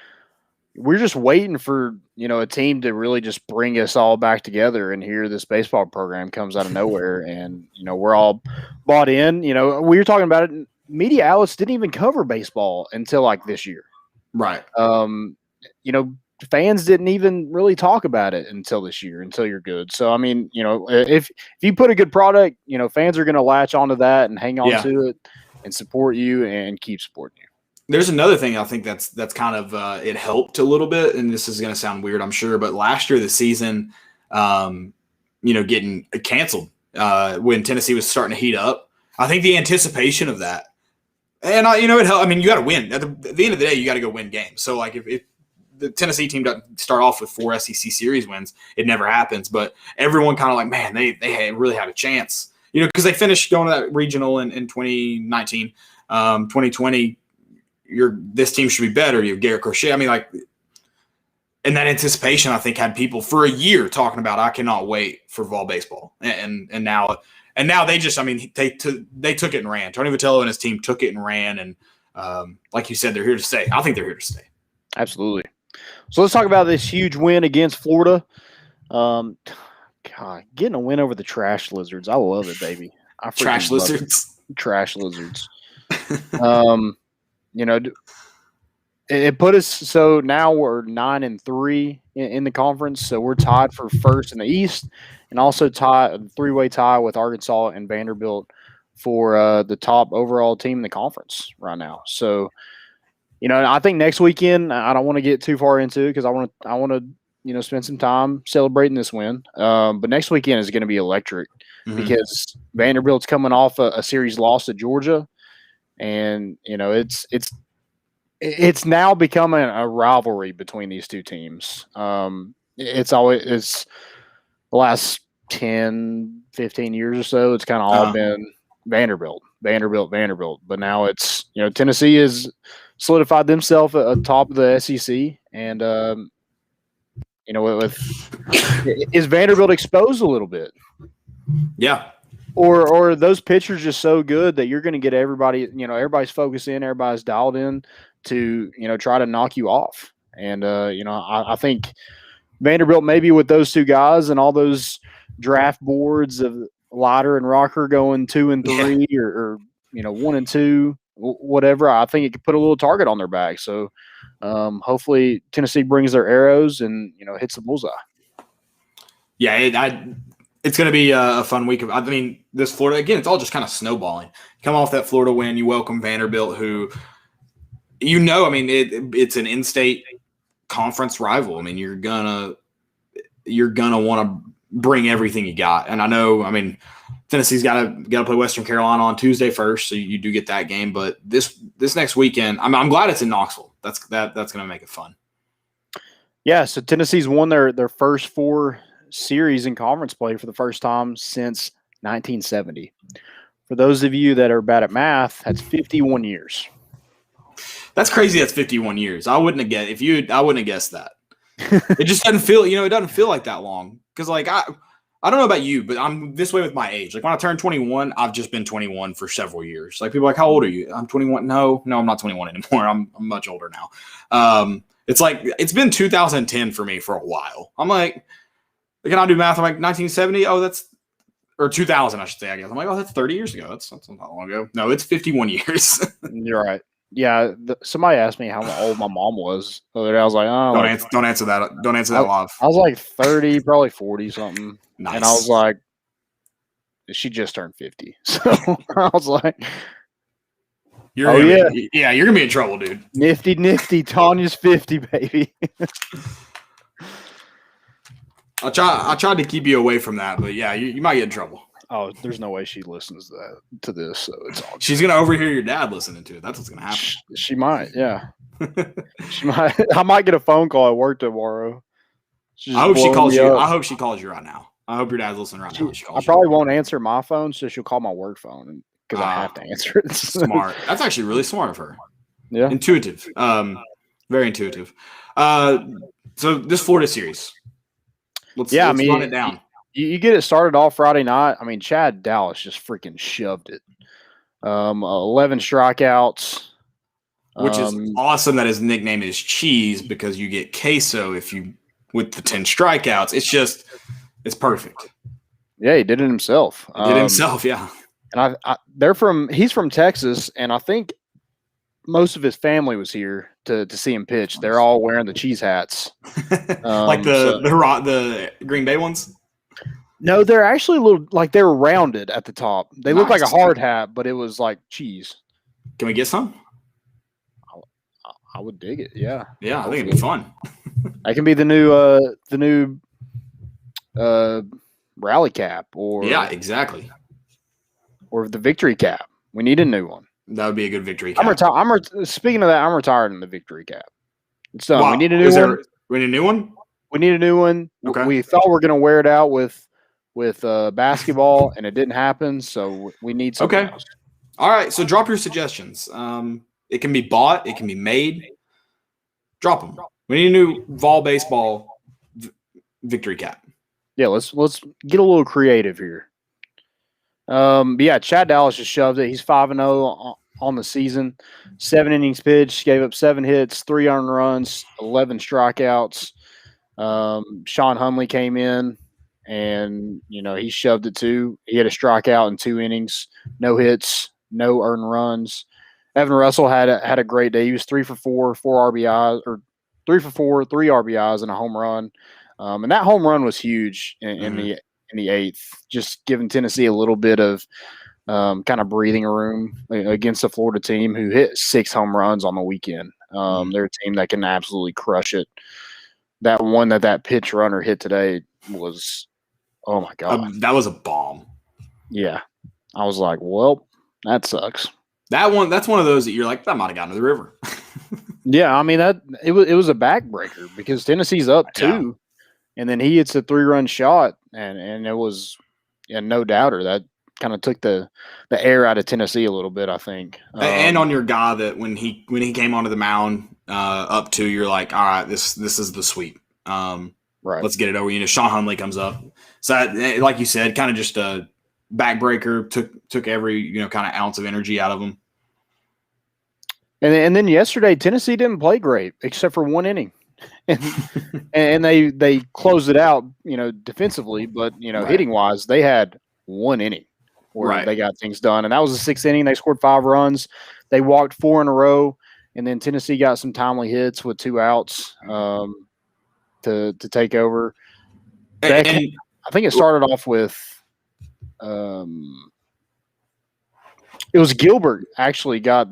waiting for, a team to really just bring us all back together, and here this baseball program comes out of nowhere and, we're all bought in. We were talking about it. Media outlets didn't even cover baseball until this year. Right. Fans didn't even really talk about it until this year, until you're good. So, if you put a good product, fans are going to latch onto that and hang on to it and support you and keep supporting you. There's another thing I think that's kind of it helped a little bit, and this is going to sound weird, I'm sure, but last year, the season, getting canceled when Tennessee was starting to heat up. I think the anticipation of that, and it helped. I mean, you got to win at the end of the day. You got to go win games. So like if the Tennessee team doesn't start off with 4 SEC series wins, it never happens. But everyone kind of like, man, they really had a chance, because they finished going to that regional in 2019, 2020. This team should be better. You have Garrett Crochet. I mean, like, and that anticipation, I think, had people for a year talking about, I cannot wait for fall baseball. And now they just, I mean, they took it and ran. Tony Vitello and his team took it and ran. And like you said, they're here to stay. I think they're here to stay. Absolutely. So let's talk about this huge win against Florida. God, getting a win over the Trash Lizards. I love it, baby. Trash Lizards. Trash Lizards. It put us, so now we're 9-3 in the conference. So we're tied for first in the East, and also tied a 3-way tie with Arkansas and Vanderbilt for the top overall team in the conference right now. So, I think next weekend, I don't want to get too far into it because I want to spend some time celebrating this win. But next weekend is going to be electric because Vanderbilt's coming off a series loss to Georgia, and it's now becoming a rivalry between these two teams. It's the last 10, 15 years or so. It's kind of all been Vanderbilt. But now it's, Tennessee has solidified themselves atop of the SEC. And, is Vanderbilt exposed a little bit? Yeah. Or are those pitchers just so good that you're going to get everybody, everybody's focused in, everybody's dialed in to, try to knock you off. And, I think Vanderbilt, maybe with those two guys and all those draft boards of Leiter and Rocker going 2 and 3 or 1 and 2, whatever, I think it could put a little target on their back. So hopefully Tennessee brings their arrows and, hits the bullseye. Yeah, it's going to be a fun week. I mean, this Florida, again, it's all just kind of snowballing. Come off that Florida win, you welcome Vanderbilt, who, it's an in-state conference rival. I mean, you're gonna want to bring everything you got. And I know, Tennessee's got to play Western Carolina on Tuesday first, so you do get that game. But this next weekend, I'm glad it's in Knoxville. That's going to make it fun. Yeah, so Tennessee's won their first 4 series in conference play for the first time since 1970. For those of you that are bad at math, that's 51 years. That's crazy. That's 51 years. I wouldn't have guessed that. It just doesn't feel, it doesn't feel like that long. Because like I don't know about you, but I'm this way with my age. Like when I turned 21, I've just been 21 for several years. Like people are like, how old are you? I'm 21. No, I'm not 21 anymore. I'm much older now. It's like it's been 2010 for me for a while. I'm like, can I do math? I'm like 1970. Oh, or 2000, I should say. I guess I'm like, oh, that's 30 years ago. That's not long ago. No, it's 51 years. You're right. Yeah, somebody asked me how old my mom was the other day. I was like, oh, don't answer that. Don't answer that live. I was like 30, probably 40 something. Nice. And I was like, she just turned 50. So I was like, you're gonna be in trouble, dude. Nifty. Tanya's 50, baby. I tried to keep you away from that, but yeah, you might get in trouble. Oh, there's no way she listens to this, so it's all good. She's gonna overhear your dad listening to it. That's what's gonna happen. She might, yeah. She might. I might get a phone call at work tomorrow. I hope she calls you. I hope she calls you right now. I hope your dad's listening right now. I probably won't answer my phone, so she'll call my work phone because I have to answer it. Smart. That's actually really smart of her. Yeah. Intuitive. Very intuitive. So this Florida series. Let's run it down. You get it started off Friday night. I mean, Chad Dallas just freaking shoved it. 11 strikeouts. Which is awesome that his nickname is Cheese because you get queso with the 10 strikeouts. It's perfect. Yeah, he did it himself. Yeah. And he's from Texas, and I think most of his family was here to see him pitch. They're all wearing the cheese hats. Like the Green Bay ones? No, they're actually a little like they were rounded at the top. They look like a hard hat, but it was like cheese. Can we get some? I would dig it. Yeah. Yeah, I think it'd be fun. That can be the new rally cap or Yeah, exactly. or the victory cap. We need a new one. That would be a good victory cap. Speaking of that, I'm retired in the victory cap. It's done. Wow. We need a new one. We need a new one? We need a new one. Okay. We thought we were going to wear it out with basketball, and it didn't happen. So we need something else. All right. So drop your suggestions. It can be bought. It can be made. Drop them. We need a new Vol baseball victory cap. Yeah, let's get a little creative here. But yeah, Chad Dallas just shoved it. He's 5-0 on the season. 7 innings pitched, gave up 7 hits, 3 earned runs, 11 strikeouts. Sean Humley came in, and he shoved it too. He had a strikeout in 2 innings, no hits, no earned runs. Evan Russell had a great day. He was 3 for 4, 4 RBIs, or 3 for 4, 3 RBIs and a home run. And that home run was huge in the 8th, just giving Tennessee a little bit of kind of breathing room against a Florida team who hit 6 home runs on the weekend. They're a team that can absolutely crush it. That one that pitch runner hit today was, oh my God. That was a bomb. Yeah. I was like, well, that sucks. That's one of those that you're like, that might have gotten to the river. Yeah, I mean it was a backbreaker because Tennessee's up 2, and then he hits a 3-run shot, and it was no doubter that kind of took the air out of Tennessee a little bit, I think. And on your guy that when he came onto the mound up 2, you're like, all right, this is the sweep. Right. Let's get it over. Sean Humley comes up. So like you said, kind of just a backbreaker, took every kind of ounce of energy out of him. And then yesterday, Tennessee didn't play great except for 1 inning, and they closed it out, defensively, but Right. hitting wise, they had 1 inning where they got things done, and that was the 6th inning. They scored 5 runs. They walked 4 in a row, and then Tennessee got some timely hits with 2 outs to take over. And I think it started off with it was Gilbert actually got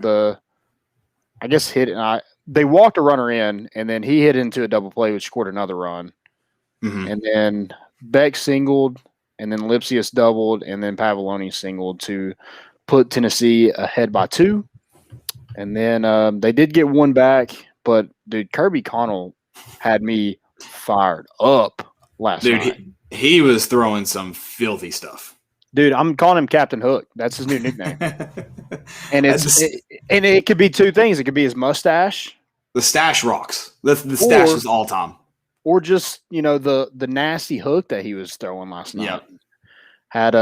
hit, and they walked a runner in, and then he hit into a double play, which scored another run. Mm-hmm. And then Beck singled, and then Lipsius doubled, and then Pavloni singled to put Tennessee ahead by 2. And then they did get 1 back, but dude, Kirby Connell had me fired up last night. He was throwing some filthy stuff. Dude, I'm calling him Captain Hook. That's his new nickname. And it could be 2 things. It could be his mustache. The stash rocks. The stash is all time. Or just, the nasty hook that he was throwing last night. Yeah. Had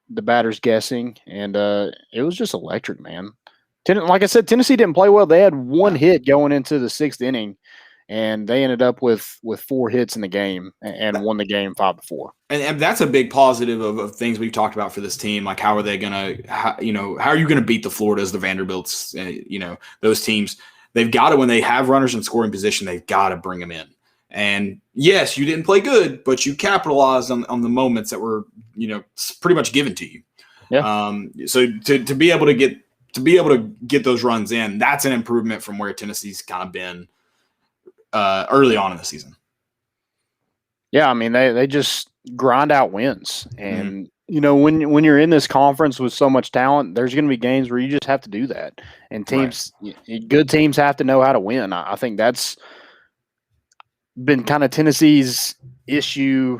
the batters guessing, and it was just electric, man. Like I said, Tennessee didn't play well. They had 1 hit going into the 6th inning, and they ended up with 4 hits in the game and won the game 5-4. And that's a big positive of things we've talked about for this team. Like, how are they going to, how are you going to beat the Floridas, the Vanderbilts, those teams? They've got to, when they have runners in scoring position, they've got to bring them in. And yes, you didn't play good, but you capitalized on the moments that were, pretty much given to you. Yeah. So to be able to get those runs in, that's an improvement from where Tennessee's kind of been early on in the season. Yeah, I mean they just grind out wins, and when you're in this conference with so much talent, there's going to be games where you just have to do that, and good teams have to know how to win. I think that's been kind of Tennessee's issue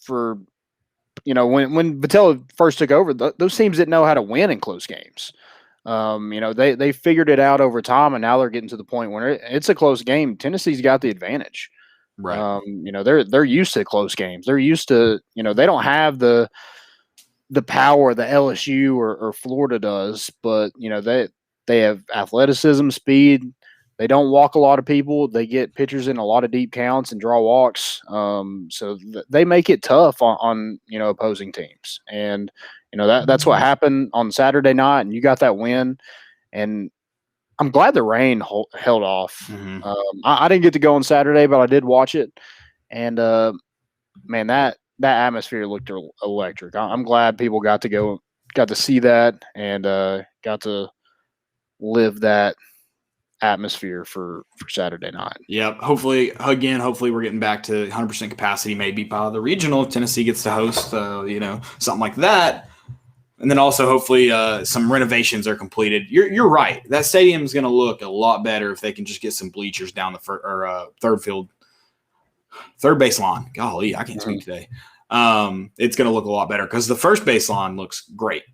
for when Vitello first took over. Those teams didn't know how to win in close games. They figured it out over time, and now they're getting to the point where it's a close game. Tennessee's got the advantage. Right. They're used to close games. They're used to, they don't have the power that LSU or Florida does, but they have athleticism, speed. They don't walk a lot of people. They get pitchers in a lot of deep counts and draw walks. So they make it tough on opposing teams. And that's what happened on Saturday night, and you got that win. And I'm glad the rain held off. Mm-hmm. I didn't get to go on Saturday, but I did watch it. And, man, that atmosphere looked electric. I'm glad people got to see that, and got to live that atmosphere for Saturday night. Yep. Hopefully we're getting back to 100% capacity, maybe by the regional. If Tennessee gets to host, something like that. And then also hopefully some renovations are completed. You're right. That stadium is going to look a lot better if they can just get some bleachers down the third base line. Golly, I can't speak today. It's going to look a lot better because the first base line looks great.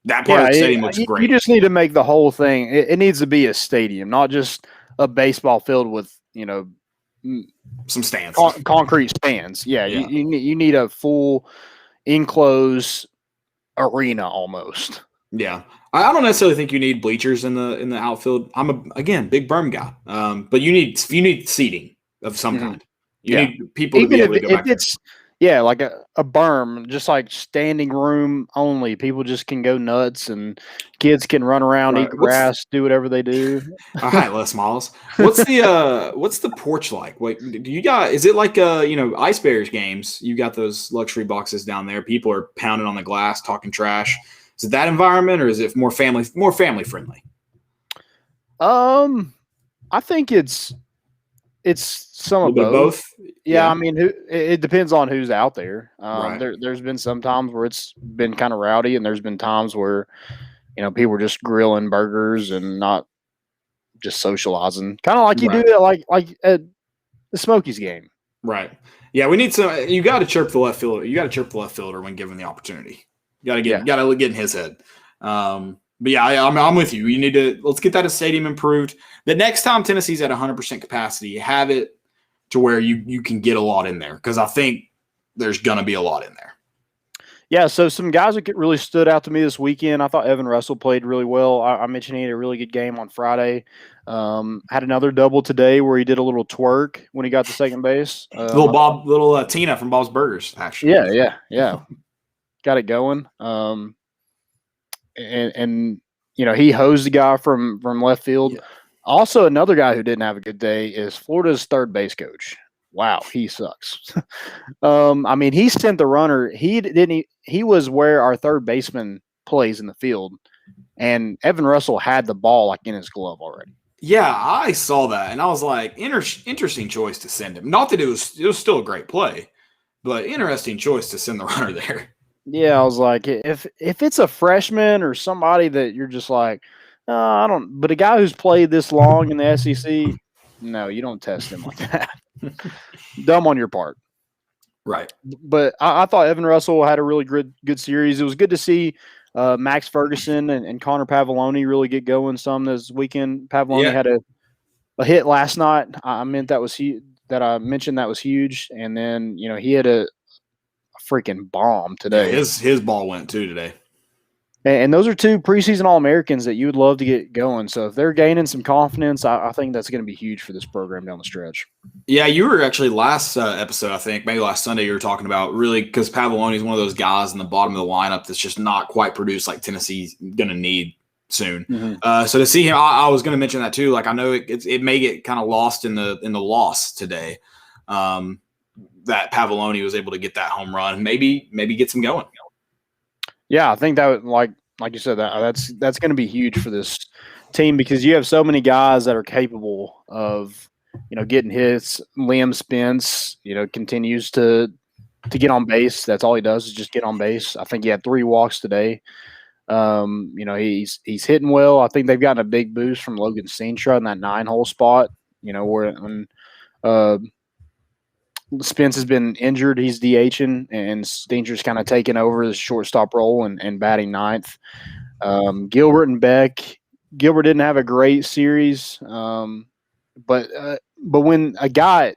That part of the stadium looks great. You just need to make the whole thing. It needs to be a stadium, not just a baseball field with some stands, concrete stands. Yeah. You need a full enclosed arena almost. Yeah, I don't necessarily think you need bleachers in the outfield. I'm again big berm guy, but you need seating of some kind. You need people to be able to go back there. Yeah, like a berm, just like standing room only. People just can go nuts, and kids can run around, eat grass, do whatever they do. All right, Les Miles. What's the porch like? Wait, do you got? Is it like Ice Bears games? You got those luxury boxes down there. People are pounding on the glass, talking trash. Is it that environment, or is it more family friendly? I think it's some of both. Yeah, I mean, it depends on who's out there. Right. There's been some times where it's been kind of rowdy, and there's been times where, people are just grilling burgers and not just socializing, kind of like you do it like at the Smokies game. Right. Yeah, we need some. You got to chirp the left fielder. You got to chirp the left fielder when given the opportunity. Got to get in his head. But yeah, I'm with you. You need to let's get that stadium improved. The next time Tennessee's at 100% capacity, have it to where you can get a lot in there, because I think there's going to be a lot in there. Yeah, so some guys that really stood out to me this weekend. I thought Evan Russell played really well. I mentioned he had a really good game on Friday. Had another double today where he did a little twerk when he got to second base. Little Tina from Bob's Burgers, actually. Yeah. Got it going. And he hosed the guy from left field. Yeah. Also, another guy who didn't have a good day is Florida's third base coach. Wow, he sucks. I mean, he sent the runner. He was where our third baseman plays in the field, and Evan Russell had the ball like in his glove already. Yeah, I saw that, and I was like, interesting choice to send him. Not that it was still a great play, but interesting choice to send the runner there. Yeah, I was like, if it's a freshman or somebody that you're just like, I don't. But a guy who's played this long in the SEC, no, you don't test him like that. Dumb on your part. Right. But I thought Evan Russell had a really good series. It was good to see Max Ferguson and Connor Pavoloni really get going some this weekend. Pavoloni had a hit last night. I mentioned that was huge. And then, he had a freaking bomb today. Yeah, his ball went too today. And those are two preseason All-Americans that you would love to get going. So if they're gaining some confidence, I think that's going to be huge for this program down the stretch. Yeah, you were actually last episode, I think, maybe last Sunday, you were talking about really because Pavoloni is one of those guys in the bottom of the lineup that's just not quite produced like Tennessee's going to need soon. Mm-hmm. So to see him, I was going to mention that too. Like I know it may get kind of lost in the loss today. That Pavoloni was able to get that home run, maybe get some going. Yeah, I think that like you said, that's going to be huge for this team because you have so many guys that are capable of, getting hits. Liam Spence, continues to get on base. That's all he does is just get on base. I think he had 3 walks today. He's hitting well. I think they've gotten a big boost from Logan Sintra in that 9-hole spot. Where Spence has been injured. He's DHing, and Stinger's kind of taking over the shortstop role and batting 9th. Gilbert and Beck. Gilbert didn't have a great series, but when a guy,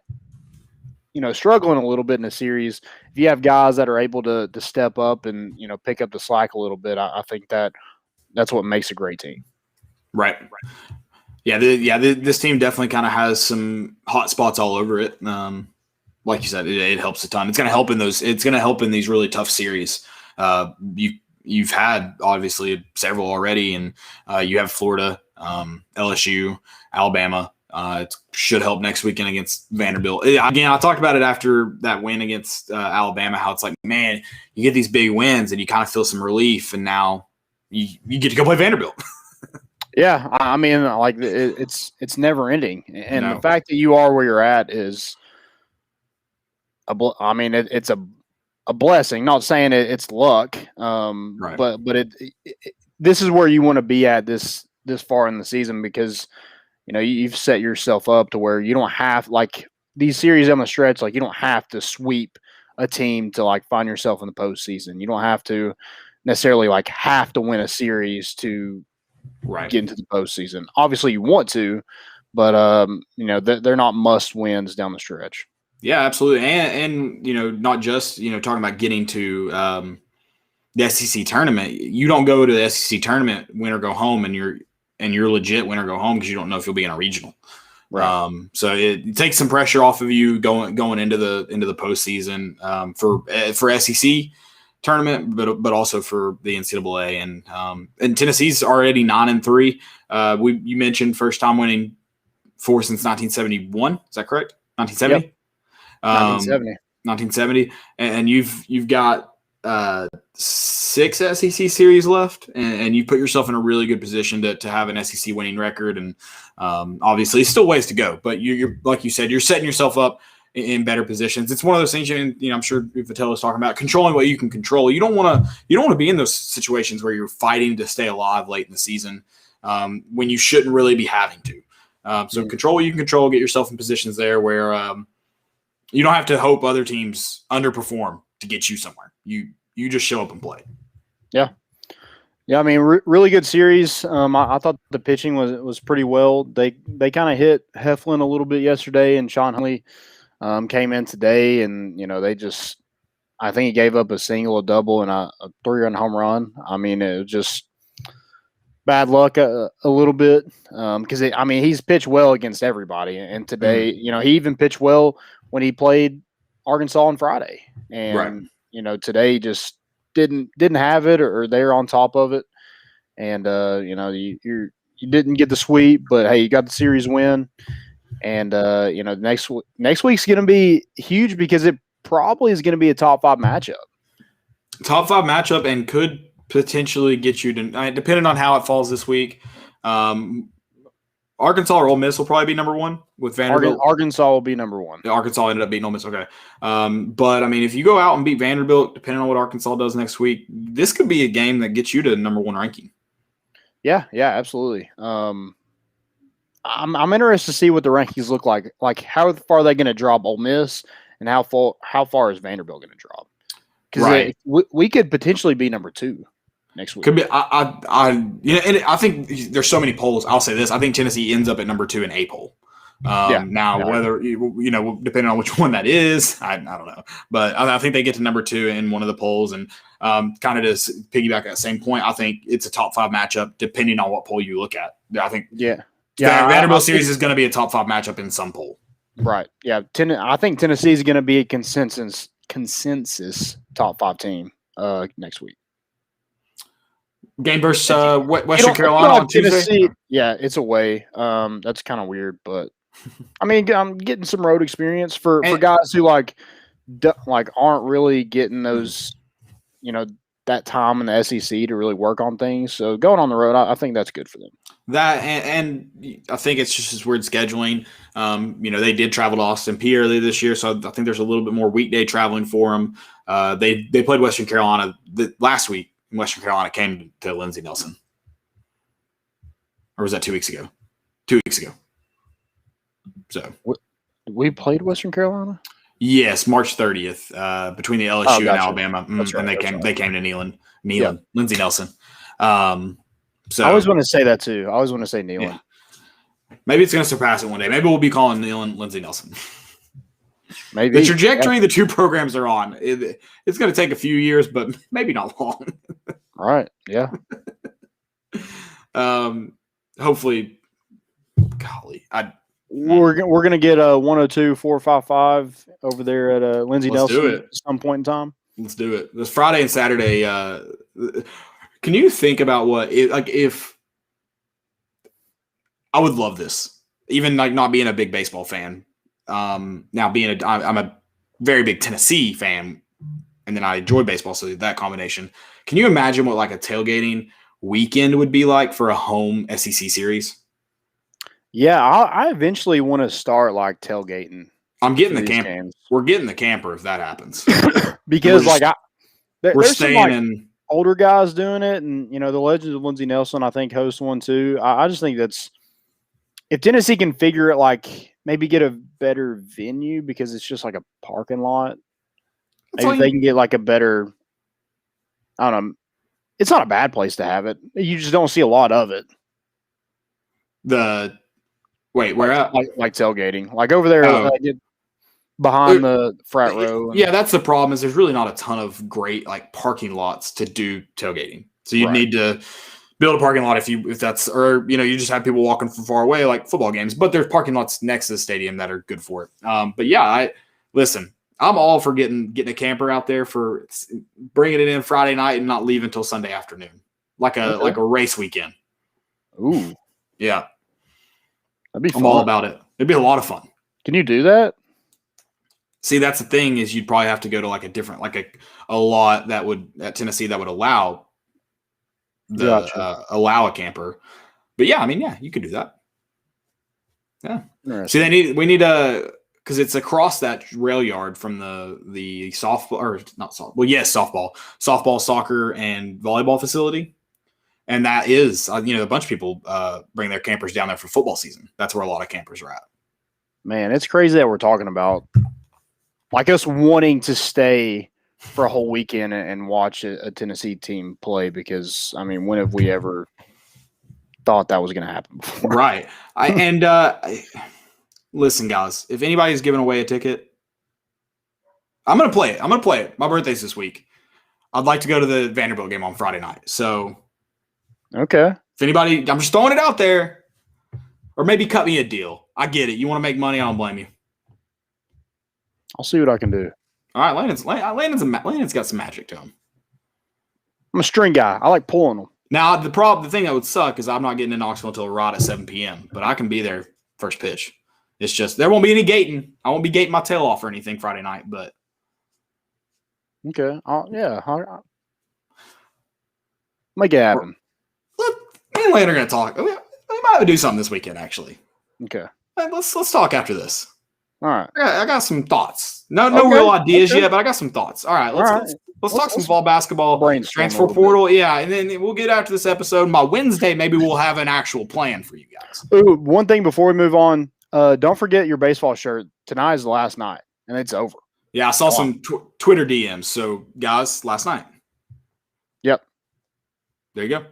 struggling a little bit in a series, if you have guys that are able to step up and pick up the slack a little bit, I think that's what makes a great team. Right. Yeah. This team definitely kind of has some hot spots all over it. Like you said, it helps a ton. It's going to help in these really tough series. You've had obviously several already, and you have Florida, LSU, Alabama. It should help next weekend against Vanderbilt. Again, I talked about it after that win against Alabama, how it's like, man, you get these big wins and you kind of feel some relief, and now you get to go play Vanderbilt. Yeah, I mean, like it's never ending, and the No. fact that you are where you're at is I mean, it's a blessing. Not saying it's luck, Right. but this is where you want to be at this far in the season because you've set yourself up to where you don't have like these series on the stretch. Like you don't have to sweep a team to like find yourself in the postseason. You don't have to necessarily like have to win a series to Right. get into the postseason. Obviously, you want to, but they're not must wins down the stretch. Yeah, absolutely. And not just, talking about getting to the SEC tournament. You don't go to the SEC tournament, win or go home, and you're legit win or go home because you don't know if you'll be in a regional. Right. So it takes some pressure off of you going into the postseason for SEC tournament, but also for the NCAA and Tennessee's already 9-3. You mentioned first time winning since 1971. Is that correct? 1970. Yep. 1970. 1970, and you've got 6 SEC series left, and you put yourself in a really good position to have an SEC winning record. And obviously, it's still ways to go, but you're like you said, you're setting yourself up in better positions. It's one of those things. I'm sure Vitello is talking about controlling what you can control. You don't want to be in those situations where you're fighting to stay alive late in the season when you shouldn't really be having to. So control what you can control. Get yourself in positions there where you don't have to hope other teams underperform to get you somewhere. You just show up and play. Yeah. Yeah, I mean, really good series. I thought the pitching was pretty well. They kind of hit Heflin a little bit yesterday, and Sean Huntley came in today, and I think he gave up a single, a double, and a 3-run home run. I mean, it was just bad luck a little bit because he's pitched well against everybody, and today, he even pitched well when he played Arkansas on Friday, and today just didn't have it or they're on top of it, and you didn't get the sweep, but hey, you got the series win, and next week's going to be huge because it probably is going to be a top 5 matchup. Top 5 matchup, and could potentially get you to, depending on how it falls this week. Arkansas or Ole Miss will probably be number 1 with Vanderbilt. Arkansas will be number 1. Arkansas ended up beating Ole Miss. Okay. But I mean, if you go out and beat Vanderbilt, depending on what Arkansas does next week, this could be a game that gets you to number 1 ranking. Yeah, absolutely. I'm interested to see what the rankings look like. Like how far are they going to drop Ole Miss, and how far is Vanderbilt going to drop? Because we could potentially be number 2 next week. Could be. And I think there's so many polls. I'll say this: I think Tennessee ends up at number 2 in a poll. Whether depending on which one that is, I don't know. But I think they get to number 2 in one of the polls, and kind of to piggyback that same point, I think it's a top 5 matchup depending on what poll you look at. I think Vanderbilt series is going to be a top 5 matchup in some poll. Right. Yeah. I think Tennessee is going to be a consensus top 5 team next week. Game versus Western Carolina on Tuesday. Yeah, it's away. That's kind of weird, but I mean, I'm getting some road experience for guys who aren't really getting those, that time in the SEC to really work on things. So going on the road, I think that's good for them. That and I think it's just weird scheduling. They did travel to Austin Peay earlier this year, so I think there's a little bit more weekday traveling for them. They played Western Carolina last week. Western Carolina came to Lindsey Nelson. Or was that 2 weeks ago? 2 weeks ago. So we played Western Carolina? Yes, March 30th, between the LSU and Alabama. That's right, and they came to Neyland, Lindsey Nelson. So I always want to say that too. I always want to say Neyland. Yeah. Maybe it's going to surpass it one day. Maybe we'll be calling Neyland Lindsey Nelson. Maybe the trajectory the two programs are on, it's going to take a few years, but maybe not long. Right. Yeah. Hopefully, golly, we're gonna get a 102-455 over there at Lindsey Nelson at some point in time. Let's do it. This Friday and Saturday. Can you think about if I would love this, even not being a big baseball fan. Now I'm a very big Tennessee fan, and then I enjoy baseball, so that combination. Can you imagine what a tailgating weekend would be like for a home SEC series. Yeah, I eventually want to start like tailgating. I'm getting for the these camp. games. We're getting the camper if that happens. Because We're like we're there's some staying like in. older guys doing it, and the Legends of Lindsey Nelson I think hosts one too. I just think that's if Tennessee can figure it, like maybe get a better venue because it's just like a parking lot. Maybe if they can get like a better, I don't know. It's not a bad place to have it. You just don't see a lot of it. Where at? Like tailgating, like over there, Oh. behind the frat row. Yeah, that's the problem. Is there's really not a ton of great like parking lots to do tailgating. So you need to build a parking lot if that's, or you just have people walking from far away like football games. But there's parking lots next to the stadium that are good for it. But yeah, I'm all for getting a camper out there for bringing it in Friday night and not leave until Sunday afternoon, like a race weekend. Ooh, yeah, that'd be fun. I'm all about it. It'd be a lot of fun. Can you do that? See, that's the thing is you'd probably have to go to like a different, like a lot at Tennessee that would allow allow a camper. But yeah, I mean, yeah, you could do that. Yeah. See, we need because it's across that rail yard from the softball or not softball. Well, yes, softball, soccer, and volleyball facility. And that is, a bunch of people bring their campers down there for football season. That's where a lot of campers are at. Man, it's crazy that we're talking about like us wanting to stay for a whole weekend and watch a Tennessee team play because, I mean, when have we ever thought that was going to happen before? Right. Listen, guys, if anybody's giving away a ticket, I'm going to play it. My birthday's this week. I'd like to go to the Vanderbilt game on Friday night. So, okay. If anybody, I'm just throwing it out there. Or maybe cut me a deal. I get it. You want to make money, I don't blame you. I'll see what I can do. All right, Landon's got some magic to him. I'm a string guy. I like pulling them. Now, the thing that would suck is I'm not getting in Knoxville until right at 7 p.m., but I can be there first pitch. It's just there won't be any gating. I won't be gating my tail off or anything Friday night, but okay. I'll make it happen. Me and Landon are going to talk. We might do something this weekend, actually. Okay. Let's talk after this. All right. Yeah, I got some thoughts. No real ideas yet, but I got some thoughts. All right, let's talk some fall basketball, transfer portal. Yeah, and then we'll get after this episode. By Wednesday, maybe we'll have an actual plan for you guys. Ooh, one thing before we move on, don't forget your baseball shirt. Tonight is the last night, and it's over. Yeah, I saw some Twitter DMs. So, guys, last night. Yep. There you go.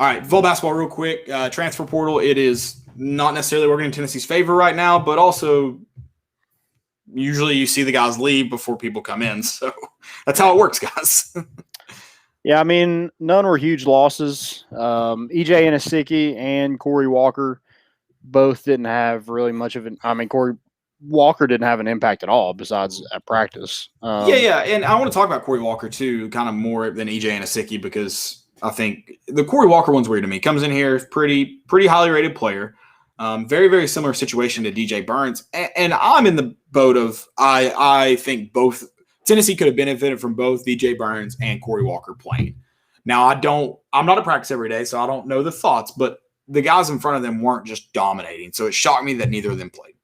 All right, fall basketball real quick. Transfer portal, it is not necessarily working in Tennessee's favor right now, but also usually you see the guys leave before people come in. So that's how it works, guys. Yeah, I mean, none were huge losses. EJ Anasicki and Corey Walker both didn't have really much of an – I mean, Corey Walker didn't have an impact at all besides at practice. Yeah, and I want to talk about Corey Walker too, kind of more than EJ Anasicki because I think the Corey Walker one's weird to me. Comes in here, pretty highly rated player. Very, very similar situation to DJ Burns. And I'm in the boat of I think both Tennessee could have benefited from both DJ Burns and Corey Walker playing. Now, I'm not at practice every day, so I don't know the thoughts, but the guys in front of them weren't just dominating. So it shocked me that neither of them played.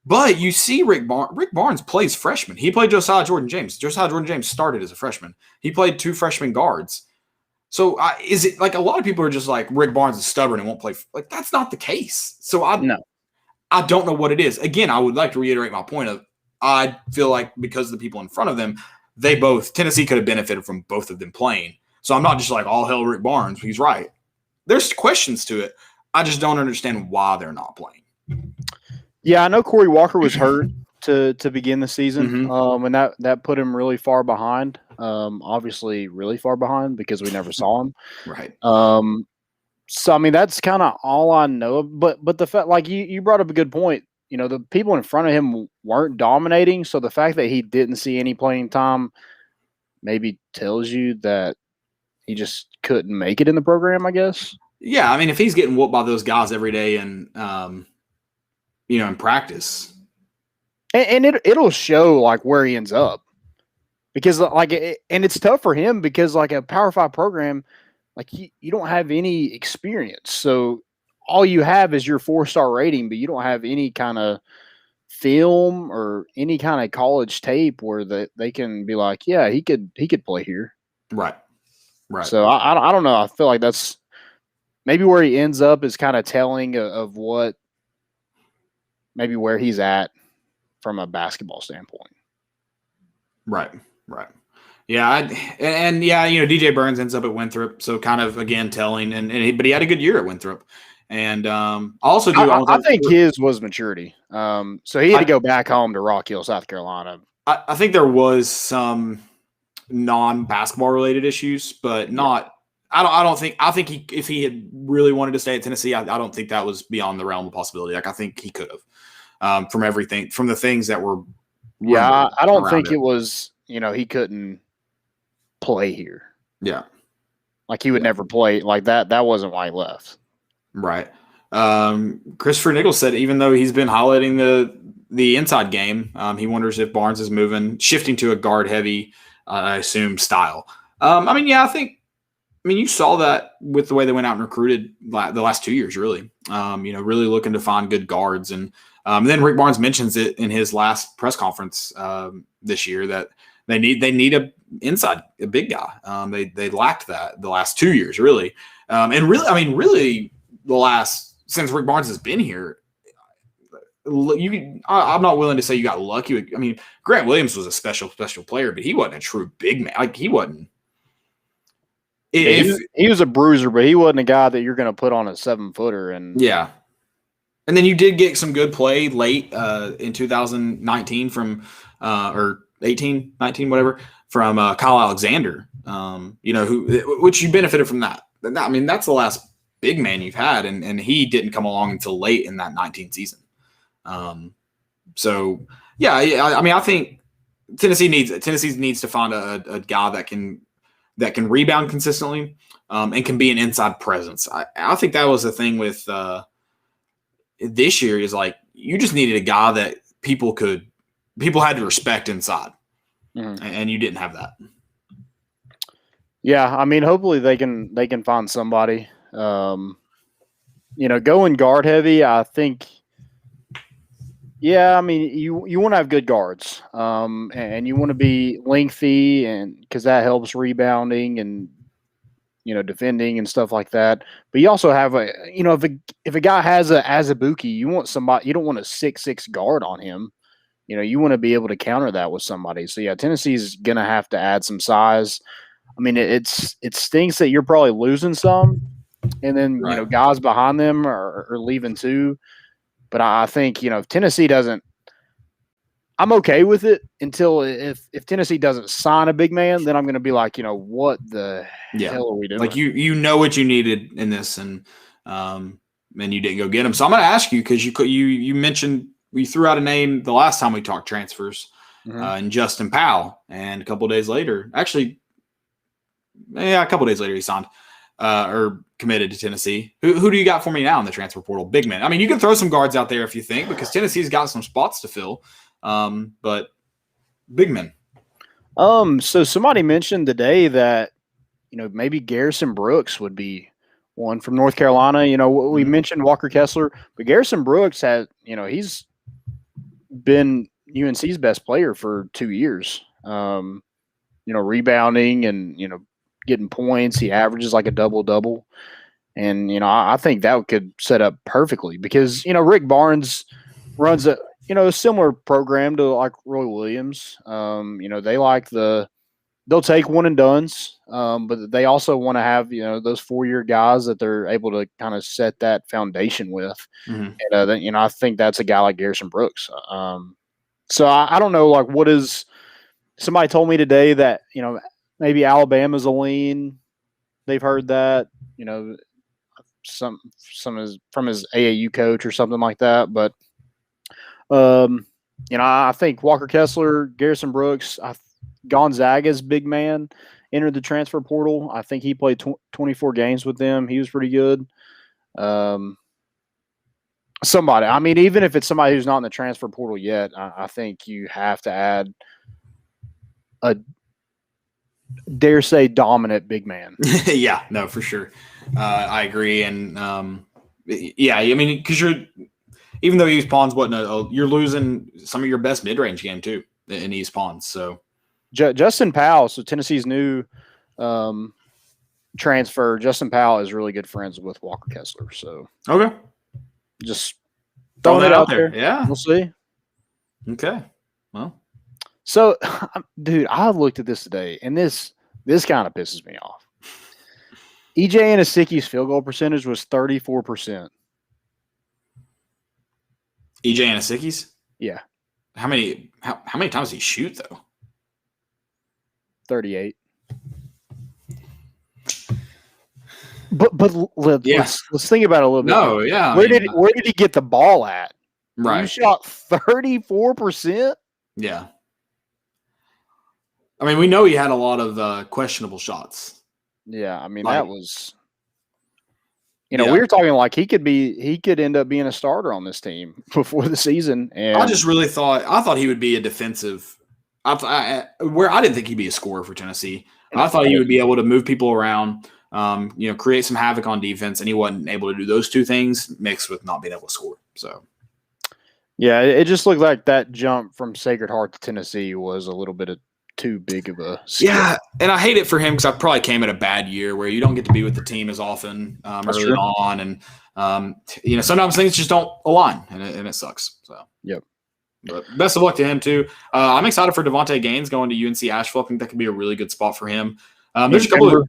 But you see Rick Barnes plays freshman. He played Josiah Jordan-James. Josiah Jordan-James started as a freshman. He played 2 freshman guards. So is it like a lot of people are just like Rick Barnes is stubborn and won't play? Like that's not the case. So I don't know what it is. Again, I would like to reiterate my point of I feel like because of the people in front of them, Tennessee could have benefited from both of them playing. So I'm not just like all hell Rick Barnes. He's right. There's questions to it. I just don't understand why they're not playing. Yeah, I know Corey Walker was hurt to begin the season, and that put him really far behind. Obviously, really far behind because we never saw him. Right. So I mean, that's kind of all I know. But the fact, like you brought up a good point. You know, the people in front of him weren't dominating, so the fact that he didn't see any playing time maybe tells you that he just couldn't make it in the program, I guess. Yeah, I mean, if he's getting whooped by those guys every day and in practice. And it'll show like where he ends up because and it's tough for him because like a Power 5 program, like you don't have any experience. So all you have is your 4-star rating, but you don't have any kind of film or any kind of college tape where they can be like, yeah, he could play here. Right. So I don't know. I feel like that's maybe where he ends up is kind of telling of what maybe where he's at from a basketball standpoint. Right. Yeah, DJ Burns ends up at Winthrop, so kind of again telling, but he had a good year at Winthrop, and also I think his was maturity. So he had to go back home to Rock Hill, South Carolina. I think there was some non-basketball related issues, but not. I don't think. I think if he had really wanted to stay at Tennessee, I don't think that was beyond the realm of possibility. Like I think he could have, from the things that were. Yeah, I don't think it was. He couldn't play here. Yeah, like he would never play like that. That wasn't why he left. Right. Christopher Nichols said even though he's been highlighting the inside game, he wonders if Barnes is shifting to a guard heavy, I assume, style. You saw that with the way they went out and recruited the last 2 years, really. Really looking to find good guards, and then Rick Barnes mentions it in his last press conference this year that they need a big guy. They lacked that the last 2 years, really, really the last since Rick Barnes has been here. I'm not willing to say you got lucky. Grant Williams was a special player, but he wasn't a true big man. Like he wasn't. He was a bruiser, but he wasn't a guy that you're going to put on a 7-footer. And yeah, and then you did get some good play late in 2019 from or 18, 19, whatever, from Kyle Alexander. Which you benefited from that. That's the last big man you've had, and he didn't come along until late in that 19 season. I think Tennessee needs to find a guy that can rebound consistently and can be an inside presence. I think that was the thing with this year is like you just needed a guy that people had to respect inside, and you didn't have that. Yeah, hopefully they can find somebody. Going guard heavy, I think. Yeah, you want to have good guards, and you want to be lengthy, and because that helps rebounding and defending and stuff like that. But you also have if a guy has a Azubuike, you want somebody. You don't want a 6'6" guard on him. You want to be able to counter that with somebody. So yeah, Tennessee's gonna have to add some size. It stinks that you're probably losing some, and then right. Guys behind them are leaving too. But I think, if Tennessee doesn't – I'm okay with it until if Tennessee doesn't sign a big man, then I'm going to be like, what the hell are we doing? Like you know what you needed in this, and you didn't go get him. So I'm going to ask you because you mentioned – we threw out a name the last time we talked transfers and Justin Powell. And a couple of days later – a couple of days later he signed or committed to Tennessee. Who do you got for me now in the transfer portal? Big man. You can throw some guards out there if you think, because Tennessee's got some spots to fill. But big men. So somebody mentioned today that, maybe Garrison Brooks would be one from North Carolina. We mentioned Walker Kessler, but Garrison Brooks he's been UNC's best player for 2 years. Rebounding and, getting points. He averages like a double-double. And, I think that could set up perfectly because, Rick Barnes runs a similar program to like Roy Williams. They like they'll take one and dones, but they also want to have, those 4-year guys that they're able to kind of set that foundation with. And then, I think that's a guy like Garrison Brooks. So I don't know, like what is somebody told me today that, maybe Alabama's a lean. They've heard that, some is from his AAU coach or something like that. But, I think Walker Kessler, Garrison Brooks, Gonzaga's big man entered the transfer portal. I think he played 24 games with them. He was pretty good. Somebody, even if it's somebody who's not in the transfer portal yet, I think you have to add dare say, dominant big man. Yeah, no, for sure. I agree. And yeah, I mean, because even though East Pond's you're losing some of your best mid-range game too in East Pond. So Justin Powell, so Tennessee's new transfer, Justin Powell is really good friends with Walker Kessler. So okay, just throwing throwing that it out there. Yeah, we'll see. Okay, well, so dude, I looked at this today, and this kind of pisses me off. EJ Anasicki's field goal percentage was 34%. EJ Anasicki's? Yeah. How many times does he shoot though? 38. But let's think about it a little bit. No, yeah. Where did he get the ball at? Right. You shot 34%? Yeah. I mean, we know he had a lot of questionable shots. Yeah, I mean Like, that was we were talking like he could end up being a starter on this team before the season. And I thought he would be a defensive. Where I didn't think he'd be a scorer for Tennessee. I thought he would be able to move people around, create some havoc on defense, and he wasn't able to do those two things mixed with not being able to score. So, yeah, it just looked like that jump from Sacred Heart to Tennessee was a little bit too big of a skill. Yeah, and I hate it for him because I probably came at a bad year where you don't get to be with the team as often early on, and sometimes things just don't align, and it sucks. So, yep. But best of luck to him too. I'm excited for Devontae Gaines going to UNC Asheville. I think that could be a really good spot for him. There's a couple of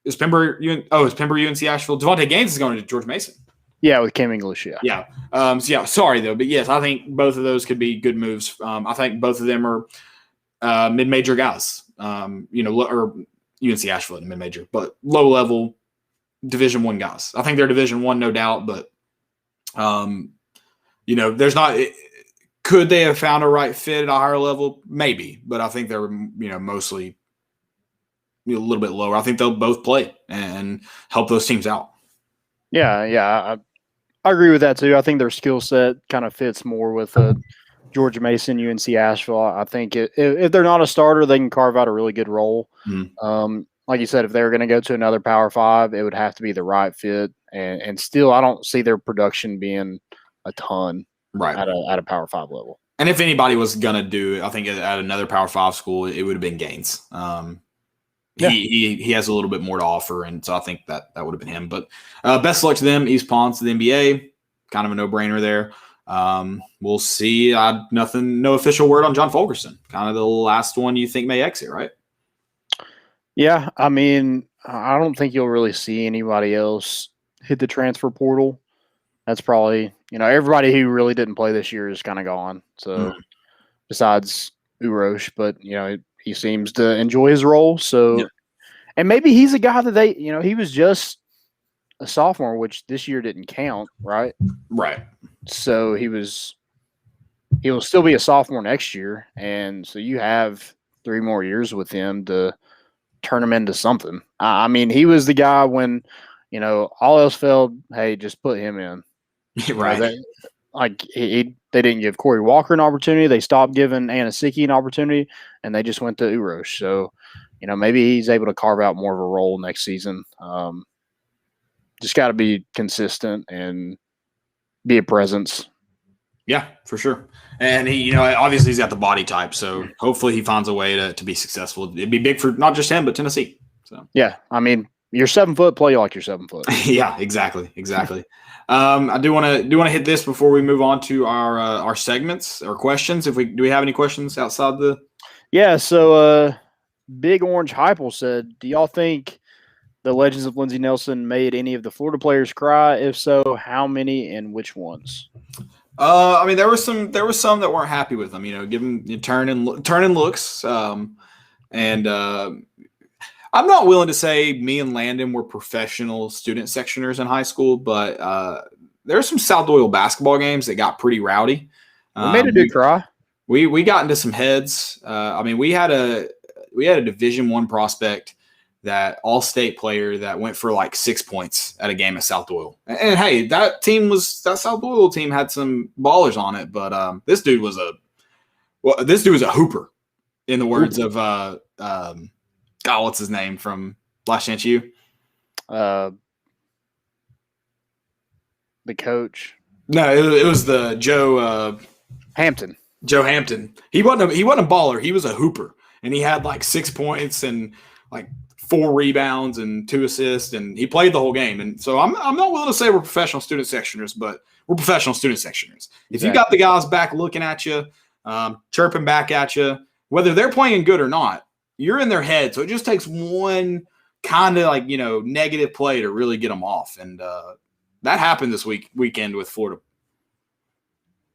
is Pember UNC Asheville. Devontae Gaines is going to George Mason. Yeah, with Cam English. Yeah. Yeah. Sorry though, but yes, I think both of those could be good moves. I think both of them are mid-major guys. Or UNC Asheville in mid-major, but low-level Division I guys. I think they're Division I, no doubt, but there's not. Could they have found a right fit at a higher level? Maybe, but I think they're mostly a little bit lower. I think they'll both play and help those teams out. Yeah, I agree with that too. I think their skill set kind of fits more with George Mason, UNC Asheville. I think if they're not a starter, they can carve out a really good role. Mm-hmm. Like you said, if they're going to go to another Power 5, it would have to be the right fit. And still, I don't see their production being a ton. Right. At a Power 5 level. And if anybody was going to do it, I think at another Power 5 school, it would have been Gaines. He has a little bit more to offer, and so I think that would have been him. But best of luck to them. East Ponds to the NBA. Kind of a no-brainer there. We'll see. No official word on John Fulkerson. Kind of the last one you think may exit, right? Yeah, I mean, I don't think you'll really see anybody else hit the transfer portal. That's probably, everybody who really didn't play this year is kind of gone. So besides Urosh, but, he seems to enjoy his role. So, and maybe he's a guy that he was just a sophomore, which this year didn't count, right? Right. So he'll still be a sophomore next year. And so you have 3 more years with him to turn him into something. I mean, he was the guy when, all else failed. Hey, just put him in. Right. They didn't give Corey Walker an opportunity. They stopped giving Anasicki an opportunity, and they just went to Urosh. So, maybe he's able to carve out more of a role next season. Just got to be consistent and be a presence. Yeah, for sure. And he, obviously he's got the body type, so hopefully he finds a way to be successful. It'd be big for not just him, but Tennessee. So yeah, I mean, you're 7 foot, play like you're 7 foot. Yeah, exactly. I do want to hit this before we move on to our segments or questions. Do we have any questions outside the? Yeah. So, Big Orange Hypel said, "Do y'all think the Legends of Lindsey Nelson made any of the Florida players cry? If so, how many and which ones?" I mean, there were some that weren't happy with him. Giving turning looks, and I'm not willing to say me and Landon were professional student sectioners in high school, but there were some South Doyle basketball games that got pretty rowdy. We made a dude cry. We got into some heads. I mean, we had a Division I prospect, that all-state player that went for like 6 points at a game at South Doyle. And hey, that South Doyle team had some ballers on it, but this dude was a hooper, in the words of God, what's his name from Last Chance U? The coach No, it was the Joe Hampton. Joe Hampton. He wasn't a baller. He was a hooper, and he had like 6 points and like 4 rebounds and 2 assists, and he played the whole game. And so I'm not willing to say we're professional student sectioners, but we're professional student sectioners. If you got the guys back looking at you, chirping back at you, whether they're playing good or not, you're in their head. So it just takes one kind of like, negative play to really get them off. And that happened this weekend with Florida.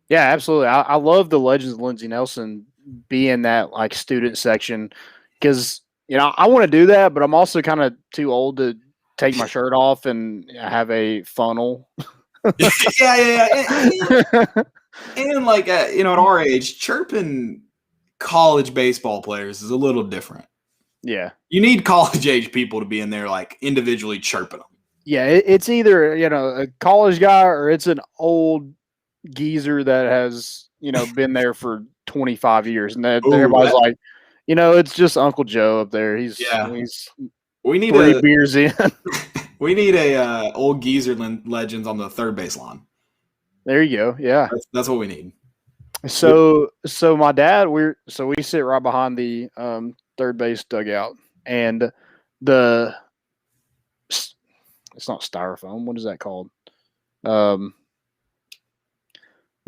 Yeah, absolutely. I love the Legends of Lindsey Nelson being that like student section because, I want to do that, but I'm also kind of too old to take my shirt off and have a funnel. Yeah. And like, at our age, chirping college baseball players is a little different. Yeah. You need college age people to be in there, like individually chirping them. Yeah. It's either, a college guy or it's an old geezer that has, been there for 25 years. And everybody's like, it's just Uncle Joe up there. He's we need 3 beers in. We need a old geezer legends on the third base line. There you go. Yeah. That's what we need. So my dad, we sit right behind the third base dugout, and it's not styrofoam. What is that called?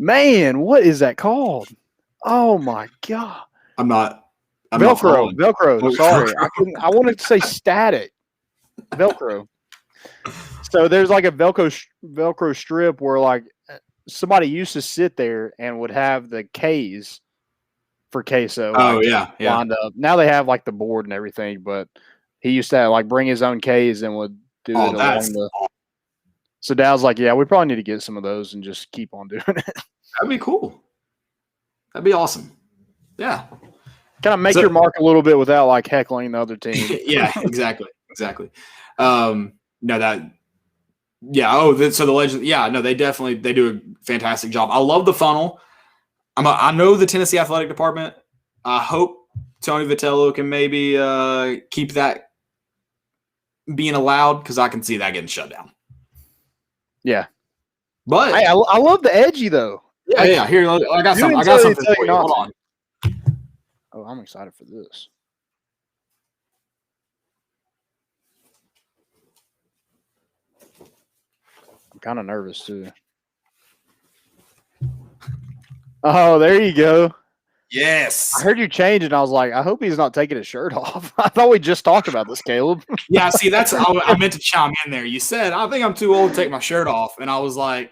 Man, what is that called? Oh my God. I'm Velcro. not Velcro. Sorry. I wanted to say static. Velcro. So there's like a Velcro strip where like somebody used to sit there and would have the K's for queso. Lined up. Now they have like the board and everything, but he used to like bring his own K's and would do it along the. So Dad was like, "Yeah, we probably need to get some of those and just keep on doing it." That'd be cool. That'd be awesome. Yeah. Kind of make your mark a little bit without like heckling the other team. Yeah, exactly. So the Legends, they do a fantastic job. I love the funnel. I know the Tennessee Athletic Department. I hope Tony Vitello can maybe keep that being allowed because I can see that getting shut down. Yeah, but I love the edgy though. Yeah. Here, I got something for you. Hold on. Oh, I'm excited for this. I'm kind of nervous too. Oh, there you go. Yes. I heard you change, and I was like, I hope he's not taking his shirt off. I thought we just talked about this, Caleb. Yeah, see, that's I meant to chime in there. You said, I think I'm too old to take my shirt off. And I was like,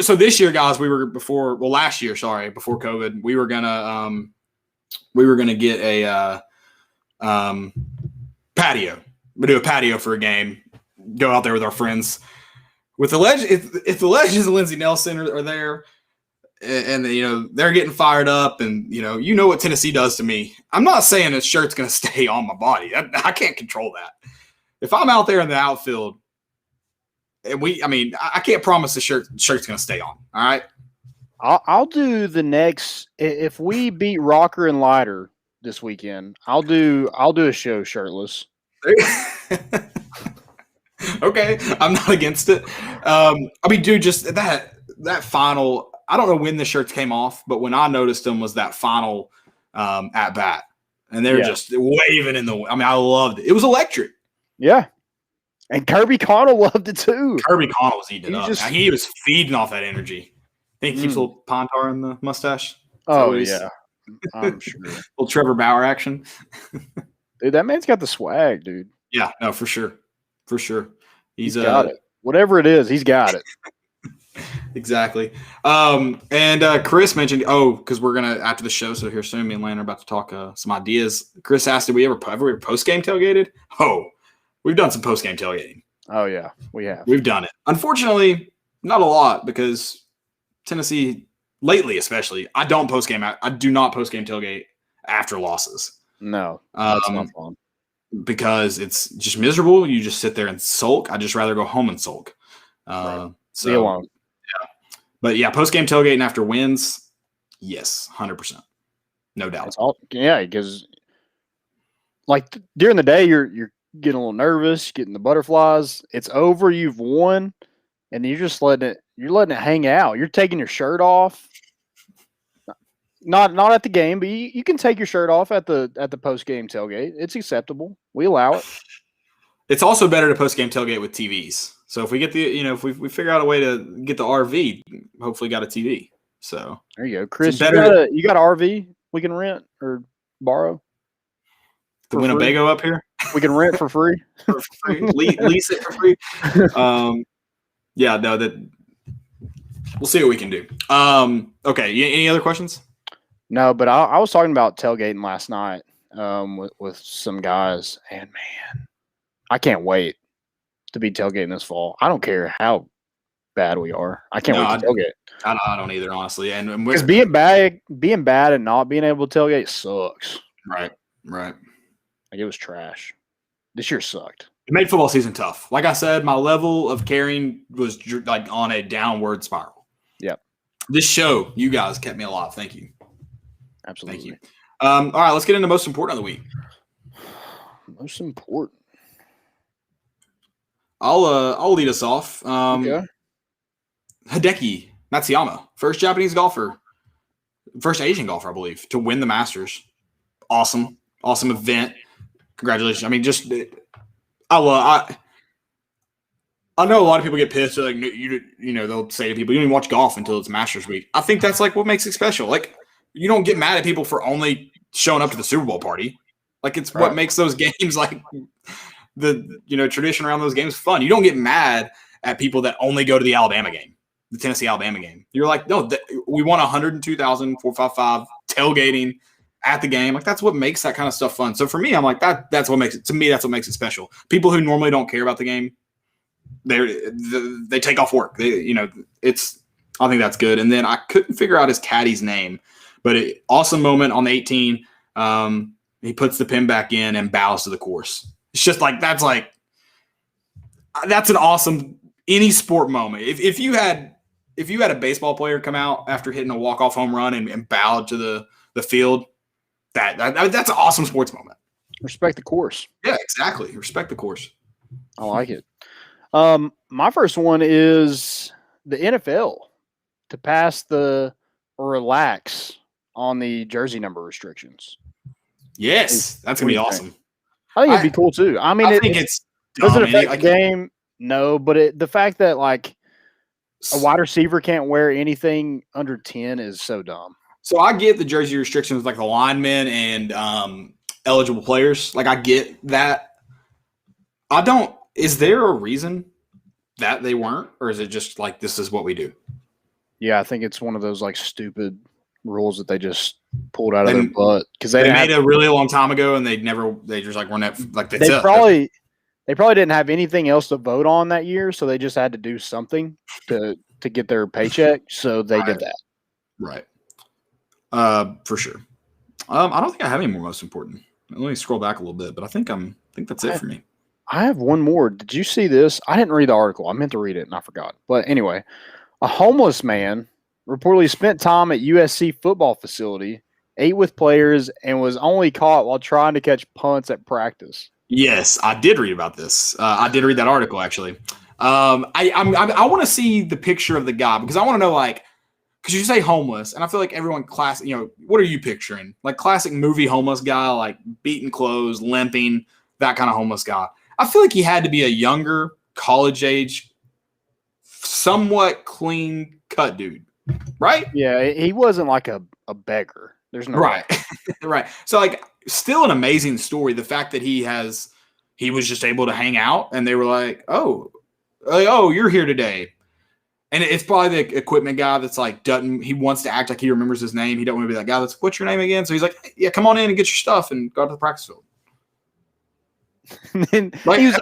so this year, guys, last year, before COVID, we were gonna get a patio. We do a patio for a game, go out there with our friends. With the if the Legends of Lindsey Nelson are there, and they're getting fired up, and you know what Tennessee does to me. I'm not saying this shirt's going to stay on my body. I can't control that. If I'm out there in the outfield, and I can't promise the shirt's going to stay on. All right. I'll do the next. If we beat Rocker and Lighter this weekend, I'll do a show shirtless. Okay, I'm not against it. Dude, just that final. I don't know when the shirts came off, but when I noticed them was that final at bat, and they're just waving in the. I loved it. It was electric. Yeah, and Kirby Connell loved it too. Kirby Connell was eating it up. He was feeding off that energy. I think he keeps a little pine tar in the mustache. Oh yeah, I'm sure. Little Trevor Bauer action. Dude, that man's got the swag, dude. Yeah, no, for sure. He's got it. Whatever it is, he's got it. Exactly. And Chris mentioned, because we're gonna after the show, so here soon, me and Lane are about to talk some ideas. Chris asked, "Did we ever post game tailgated?" Oh, we've done some post game tailgating. Oh yeah, we have. We've done it. Unfortunately, not a lot because Tennessee lately, especially, I do not post game tailgate after losses. No, that's not fun. Because it's just miserable. You just sit there and sulk. I'd just rather go home and sulk. Right. So, be alone. Yeah. But yeah, post-game tailgating after wins, yes, 100%. No doubt. Yeah, because like during the day, you're getting a little nervous, getting the butterflies. It's over. You've won, and you're just letting it hang out. You're taking your shirt off. Not at the game, but you can take your shirt off at the post game tailgate. It's acceptable. We allow it. It's also better to post game tailgate with TVs. So if we get if we figure out a way to get the RV, hopefully got a TV. So there you go, Chris. You got an RV we can rent or borrow. The Winnebago up here, we can rent for free. For free. Lease it for free. Yeah, no, that we'll see what we can do. Okay, any other questions? No, but I was talking about tailgating last night with some guys, and man, I can't wait to be tailgating this fall. I don't care how bad we are. I can't wait to tailgate. I don't either, honestly. And because being bad and not being able to tailgate sucks. Right. Like it was trash. This year sucked. It made football season tough. Like I said, my level of caring was like on a downward spiral. Yep. This show, you guys kept me alive. Thank you. Absolutely. Thank you. All right, let's get into most important of the week. Most important. I'll lead us off. Okay. Hideki Matsuyama, first Japanese golfer, first Asian golfer, I believe, to win the Masters. Awesome event. Congratulations. I mean, just I know a lot of people get pissed. Like they'll say to people, "You don't even watch golf until it's Masters week." I think that's like what makes it special. Like you don't get mad at people for only showing up to the Super Bowl party. Like it's what makes those games like the tradition around those games fun. You don't get mad at people that only go to the Alabama game, the Tennessee Alabama game. You're like, no, we won 102,455 tailgating at the game. Like that's what makes that kind of stuff fun. So for me, I'm like that's what makes it. To me, that's what makes it special. People who normally don't care about the game, they take off work. I think that's good. And then I couldn't figure out his caddy's name, but awesome moment on the 18. He puts the pin back in and bows to the course. It's just like that's an awesome any sport moment. If you had a baseball player come out after hitting a walk-off home run and bowed to the field, that's an awesome sports moment. Respect the course. Yeah, exactly. Respect the course. I like it. My first one is the NFL to pass or relax on the jersey number restrictions. Yes, that's gonna be awesome. I think it'd be cool too. I mean, I think it's does it affect the game? No, but the fact that like a wide receiver can't wear anything under 10 is so dumb. So I get the jersey restrictions, like the linemen and eligible players. Like I get that. I don't. Is there a reason that they weren't, or is it just like this is what we do? Yeah, I think it's one of those like stupid rules that they just pulled out of their butt because they made a really long time ago, and they just like weren't like they probably didn't have anything else to vote on that year, so they just had to do something to get their paycheck, so they did that. Right. For sure. I don't think I have any more most important. Let me scroll back a little bit, but I think that's it for me. I have one more. Did you see this? I didn't read the article. I meant to read it and I forgot. But anyway, a homeless man reportedly spent time at USC football facility, ate with players, and was only caught while trying to catch punts at practice. Yes, I did read about this. I did read that article actually. I want to see the picture of the guy because I want to know because you say homeless, and I feel like everyone classic. What are you picturing? Like classic movie homeless guy, like beaten clothes, limping, that kind of homeless guy. I feel like he had to be a younger, college age, somewhat clean cut dude, right? Yeah, he wasn't like a beggar. There's no right, right. So like, still an amazing story. The fact that he was just able to hang out, and they were like, oh, you're here today. And it's probably the equipment guy that's like he wants to act like he remembers his name. He don't want to be that guy that's what's your name again? So he's like, yeah, come on in and get your stuff and go to the practice field. And he was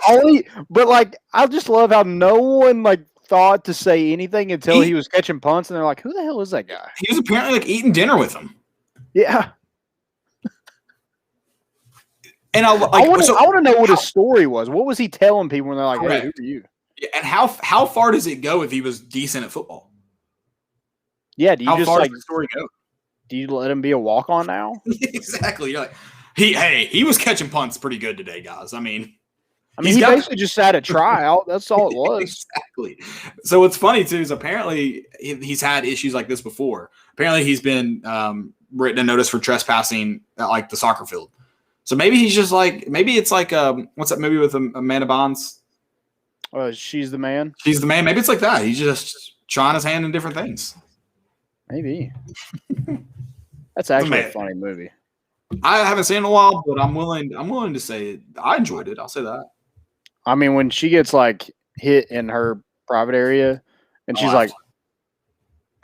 but I just love how no one thought to say anything until he was catching punts, and they're like, who the hell is that guy? He was apparently eating dinner with him. Yeah. And I want to know what his story was. What was he telling people when they're like, hey, who are you? And how far does it go if he was decent at football? Yeah, do you how just far does the story go? Do you let him be a walk-on now? Exactly. You're like, He was catching punts pretty good today, guys. I mean, he basically just had a tryout. That's all it was. Exactly. So what's funny too is apparently he's had issues like this before. Apparently he's been written a notice for trespassing at like the soccer field. So maybe he's just like, maybe it's like what's that movie with Amanda Bonds? She's the man. She's the man. Maybe it's like that. He's just trying his hand in different things. Maybe. That's actually a funny movie. I haven't seen it in a while, but I'm willing to say it. I enjoyed it. I'll say that. I mean, when she gets like hit in her private area, and she's like,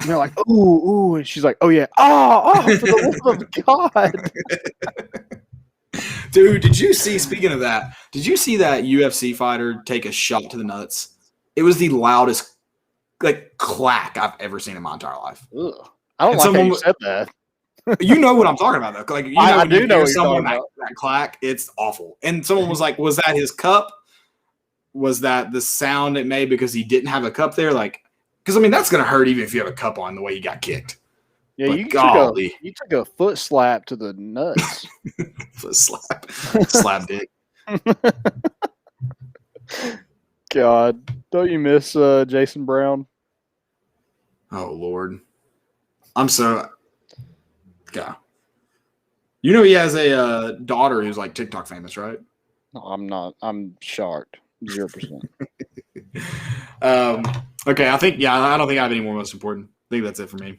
and they're like, ooh, and she's like, oh yeah, oh, for the love of God. Dude, did you see, speaking of that, did you see that UFC fighter take a shot to the nuts? It was the loudest like clack I've ever seen in my entire life. Ugh. I don't like how you said that. You know what I'm talking about, though. Like, you know, I when do you know hear what you're someone talking that clack, it's awful. And someone was like, was that his cup? Was that the sound it made because he didn't have a cup there? Like, because I mean, that's gonna hurt even if you have a cup on the way you got kicked. Yeah, but you took a foot slap to the nuts. Foot slap dick. God, don't you miss Jason Brown? Oh Lord, I'm so. Yeah. You know he has a daughter who's like TikTok famous, right? No, I'm not. I'm shocked. 0%. Okay, I don't think I have any more most important. I think that's it for me.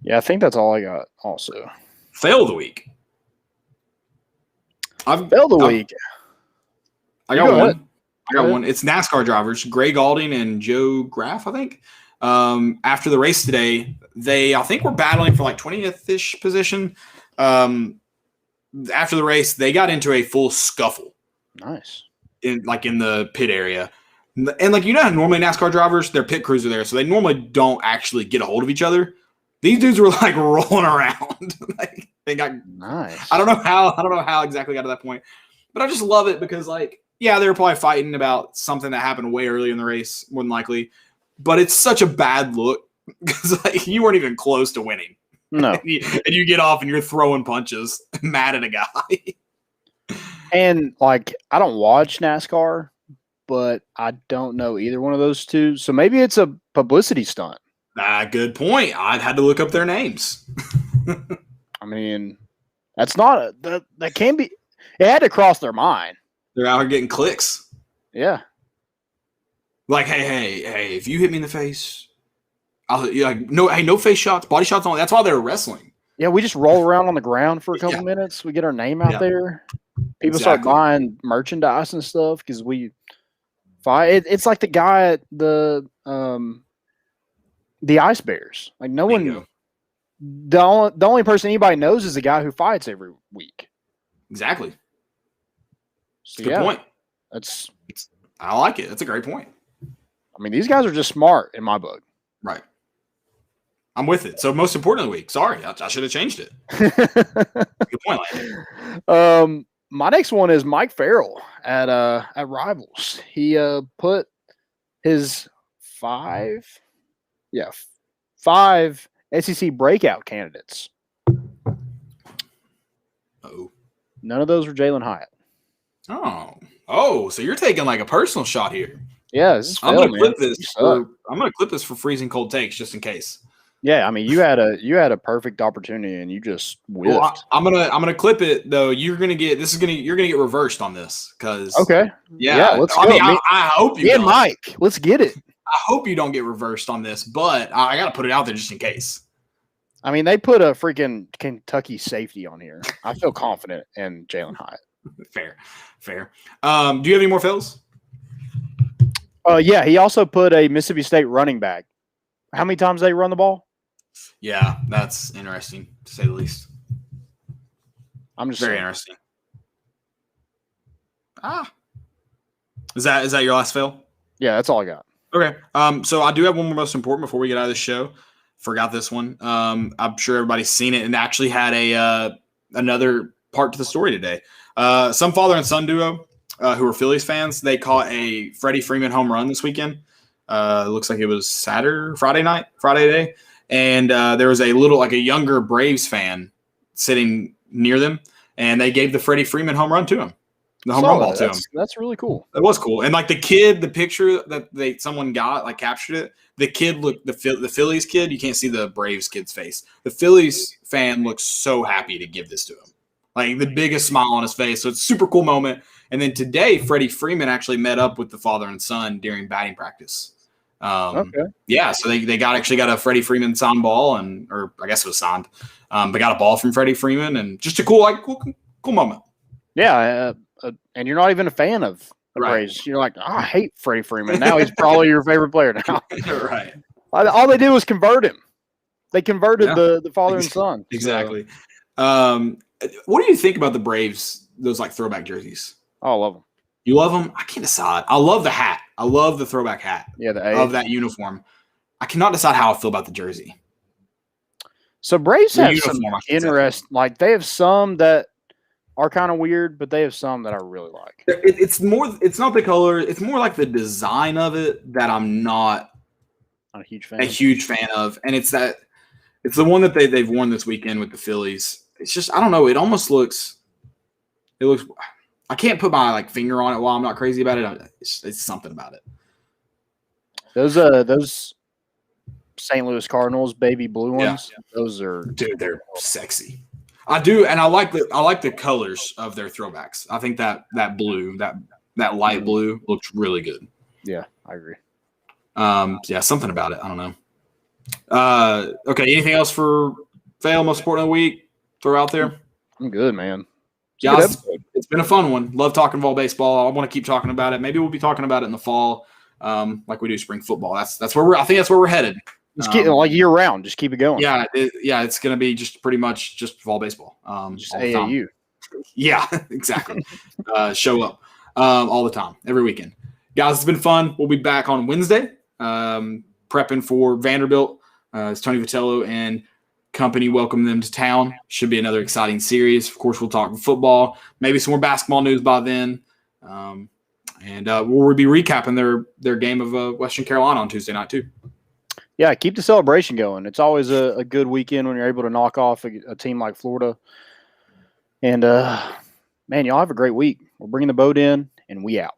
Yeah, I think that's all I got also. Fail of the week. Fail of the week. I got one. I got one. It's NASCAR drivers, Greg Alding and Joe Graff, I think. After the race today, I think were battling for like 20th-ish position. After the race, they got into a full scuffle. Nice. In the pit area. And like, you know how normally NASCAR drivers, their pit crews are there, so they normally don't actually get a hold of each other. These dudes were like rolling around. Like, they got nice. I don't know how exactly got to that point. But I just love it because, like, yeah, they were probably fighting about something that happened way earlier in the race, more than likely. But it's such a bad look because like, you weren't even close to winning. No. and you get off and you're throwing punches mad at a guy. And, like, I don't watch NASCAR, but I don't know either one of those two. So maybe it's a publicity stunt. Good point. I'd had to look up their names. I mean, that's not that can be. It had to cross their mind. They're out here getting clicks. Yeah. Like, hey, if you hit me in the face, no face shots, body shots only. That's why they were wrestling. Yeah, we just roll around on the ground for a couple minutes. We get our name out there. People start buying merchandise and stuff because we fight. It's like the guy at the Ice Bears. Like no one. The only person anybody knows is the guy who fights every week. Exactly. So, good point. I like it. That's a great point. I mean, these guys are just smart in my book. Right. I'm with it. So most important of the week. Sorry, I should have changed it. Good point, Landon. My next one is Mike Farrell at Rivals. He put his five SEC breakout candidates. Oh. None of those were Jalen Hyatt. Oh, so you're taking like a personal shot here. Yeah, I'm gonna clip this for freezing cold takes just in case. Yeah, I mean you had a perfect opportunity and you just whiffed. Well, I'm gonna clip it though. You're gonna get reversed on this because okay. Yeah, let's go. I hope you and Mike, let's get it. I hope you don't get reversed on this, but I gotta put it out there just in case. I mean, they put a freaking Kentucky safety on here. I feel confident in Jalen Hyatt. Fair. Do you have any more fills? Yeah, he also put a Mississippi State running back. How many times they run the ball? Yeah, that's interesting to say the least. I'm just very interesting. Is that your last fill? Yeah, that's all I got. Okay. So I do have one more most important before we get out of the show. Forgot this one. I'm sure everybody's seen it and actually had another part to the story today. Some father and son duo who are Phillies fans, they caught a Freddie Freeman home run this weekend. It looks like it was Friday day. And there was a younger Braves fan sitting near them. and they gave the Freddie Freeman home run to him, the home run ball to him. That's really cool. It was cool. And like the kid, the picture that someone got, like captured it. The kid looked the Phillies kid. You can't see the Braves kid's face. The Phillies fan looks so happy to give this to him, like the biggest smile on his face. So it's a super cool moment. And then today, Freddie Freeman actually met up with the father and son during batting practice. Okay. Yeah, so they got a Freddie Freeman signed ball, or I guess it was signed. They got a ball from Freddie Freeman, and just a cool moment. Yeah, and you're not even a fan of the Right. Braves. You're like, I hate Freddie Freeman. Now he's probably your favorite player now. Right. All they did was convert him. They converted the father and son. Exactly. So. What do you think about the Braves? Those like throwback jerseys. Oh, I love them. You love them? I can't decide. I love the hat. I love the throwback hat. Yeah, the of that uniform. I cannot decide how I feel about the jersey. So Braves The have uniform, some I should say. interest. Like they have some that are kind of weird, but they have some that I really like. It's not the color. It's more like the design of it that I'm not Not a huge fan. a huge fan of. And it's the one that they've worn this weekend with the Phillies. It's just, I don't know. It looks, I can't put my like finger on it while I'm not crazy about it. It's something about it. Those St. Louis Cardinals baby blue ones. Yeah. Those are Dude, they're sexy. I do, and I like the colors of their throwbacks. I think that blue, that light blue looks really good. Yeah, I agree. Yeah, something about it. I don't know. Okay, anything else for fail most important of the week? Throw out there. I'm good, man. Guys, it's been a fun one. Love talking ball baseball. I want to keep talking about it. Maybe we'll be talking about it in the fall, like we do spring football. That's where I think that's where we're headed. Just keep like year round. Just keep it going. Yeah, it's going to be just pretty much just fall baseball. Just all the time. AAU. Yeah, exactly. Show up all the time, every weekend. Guys, it's been fun. We'll be back on Wednesday, prepping for Vanderbilt. It's Tony Vitello and company welcome them to town. Should be another exciting series. Of course, we'll talk football, maybe some more basketball news by then. And we'll be recapping their game of Western Carolina on Tuesday night too. Yeah, keep the celebration going. It's always a good weekend when you're able to knock off a team like Florida. And, man, y'all have a great week. We're bringing the boat in, and we out.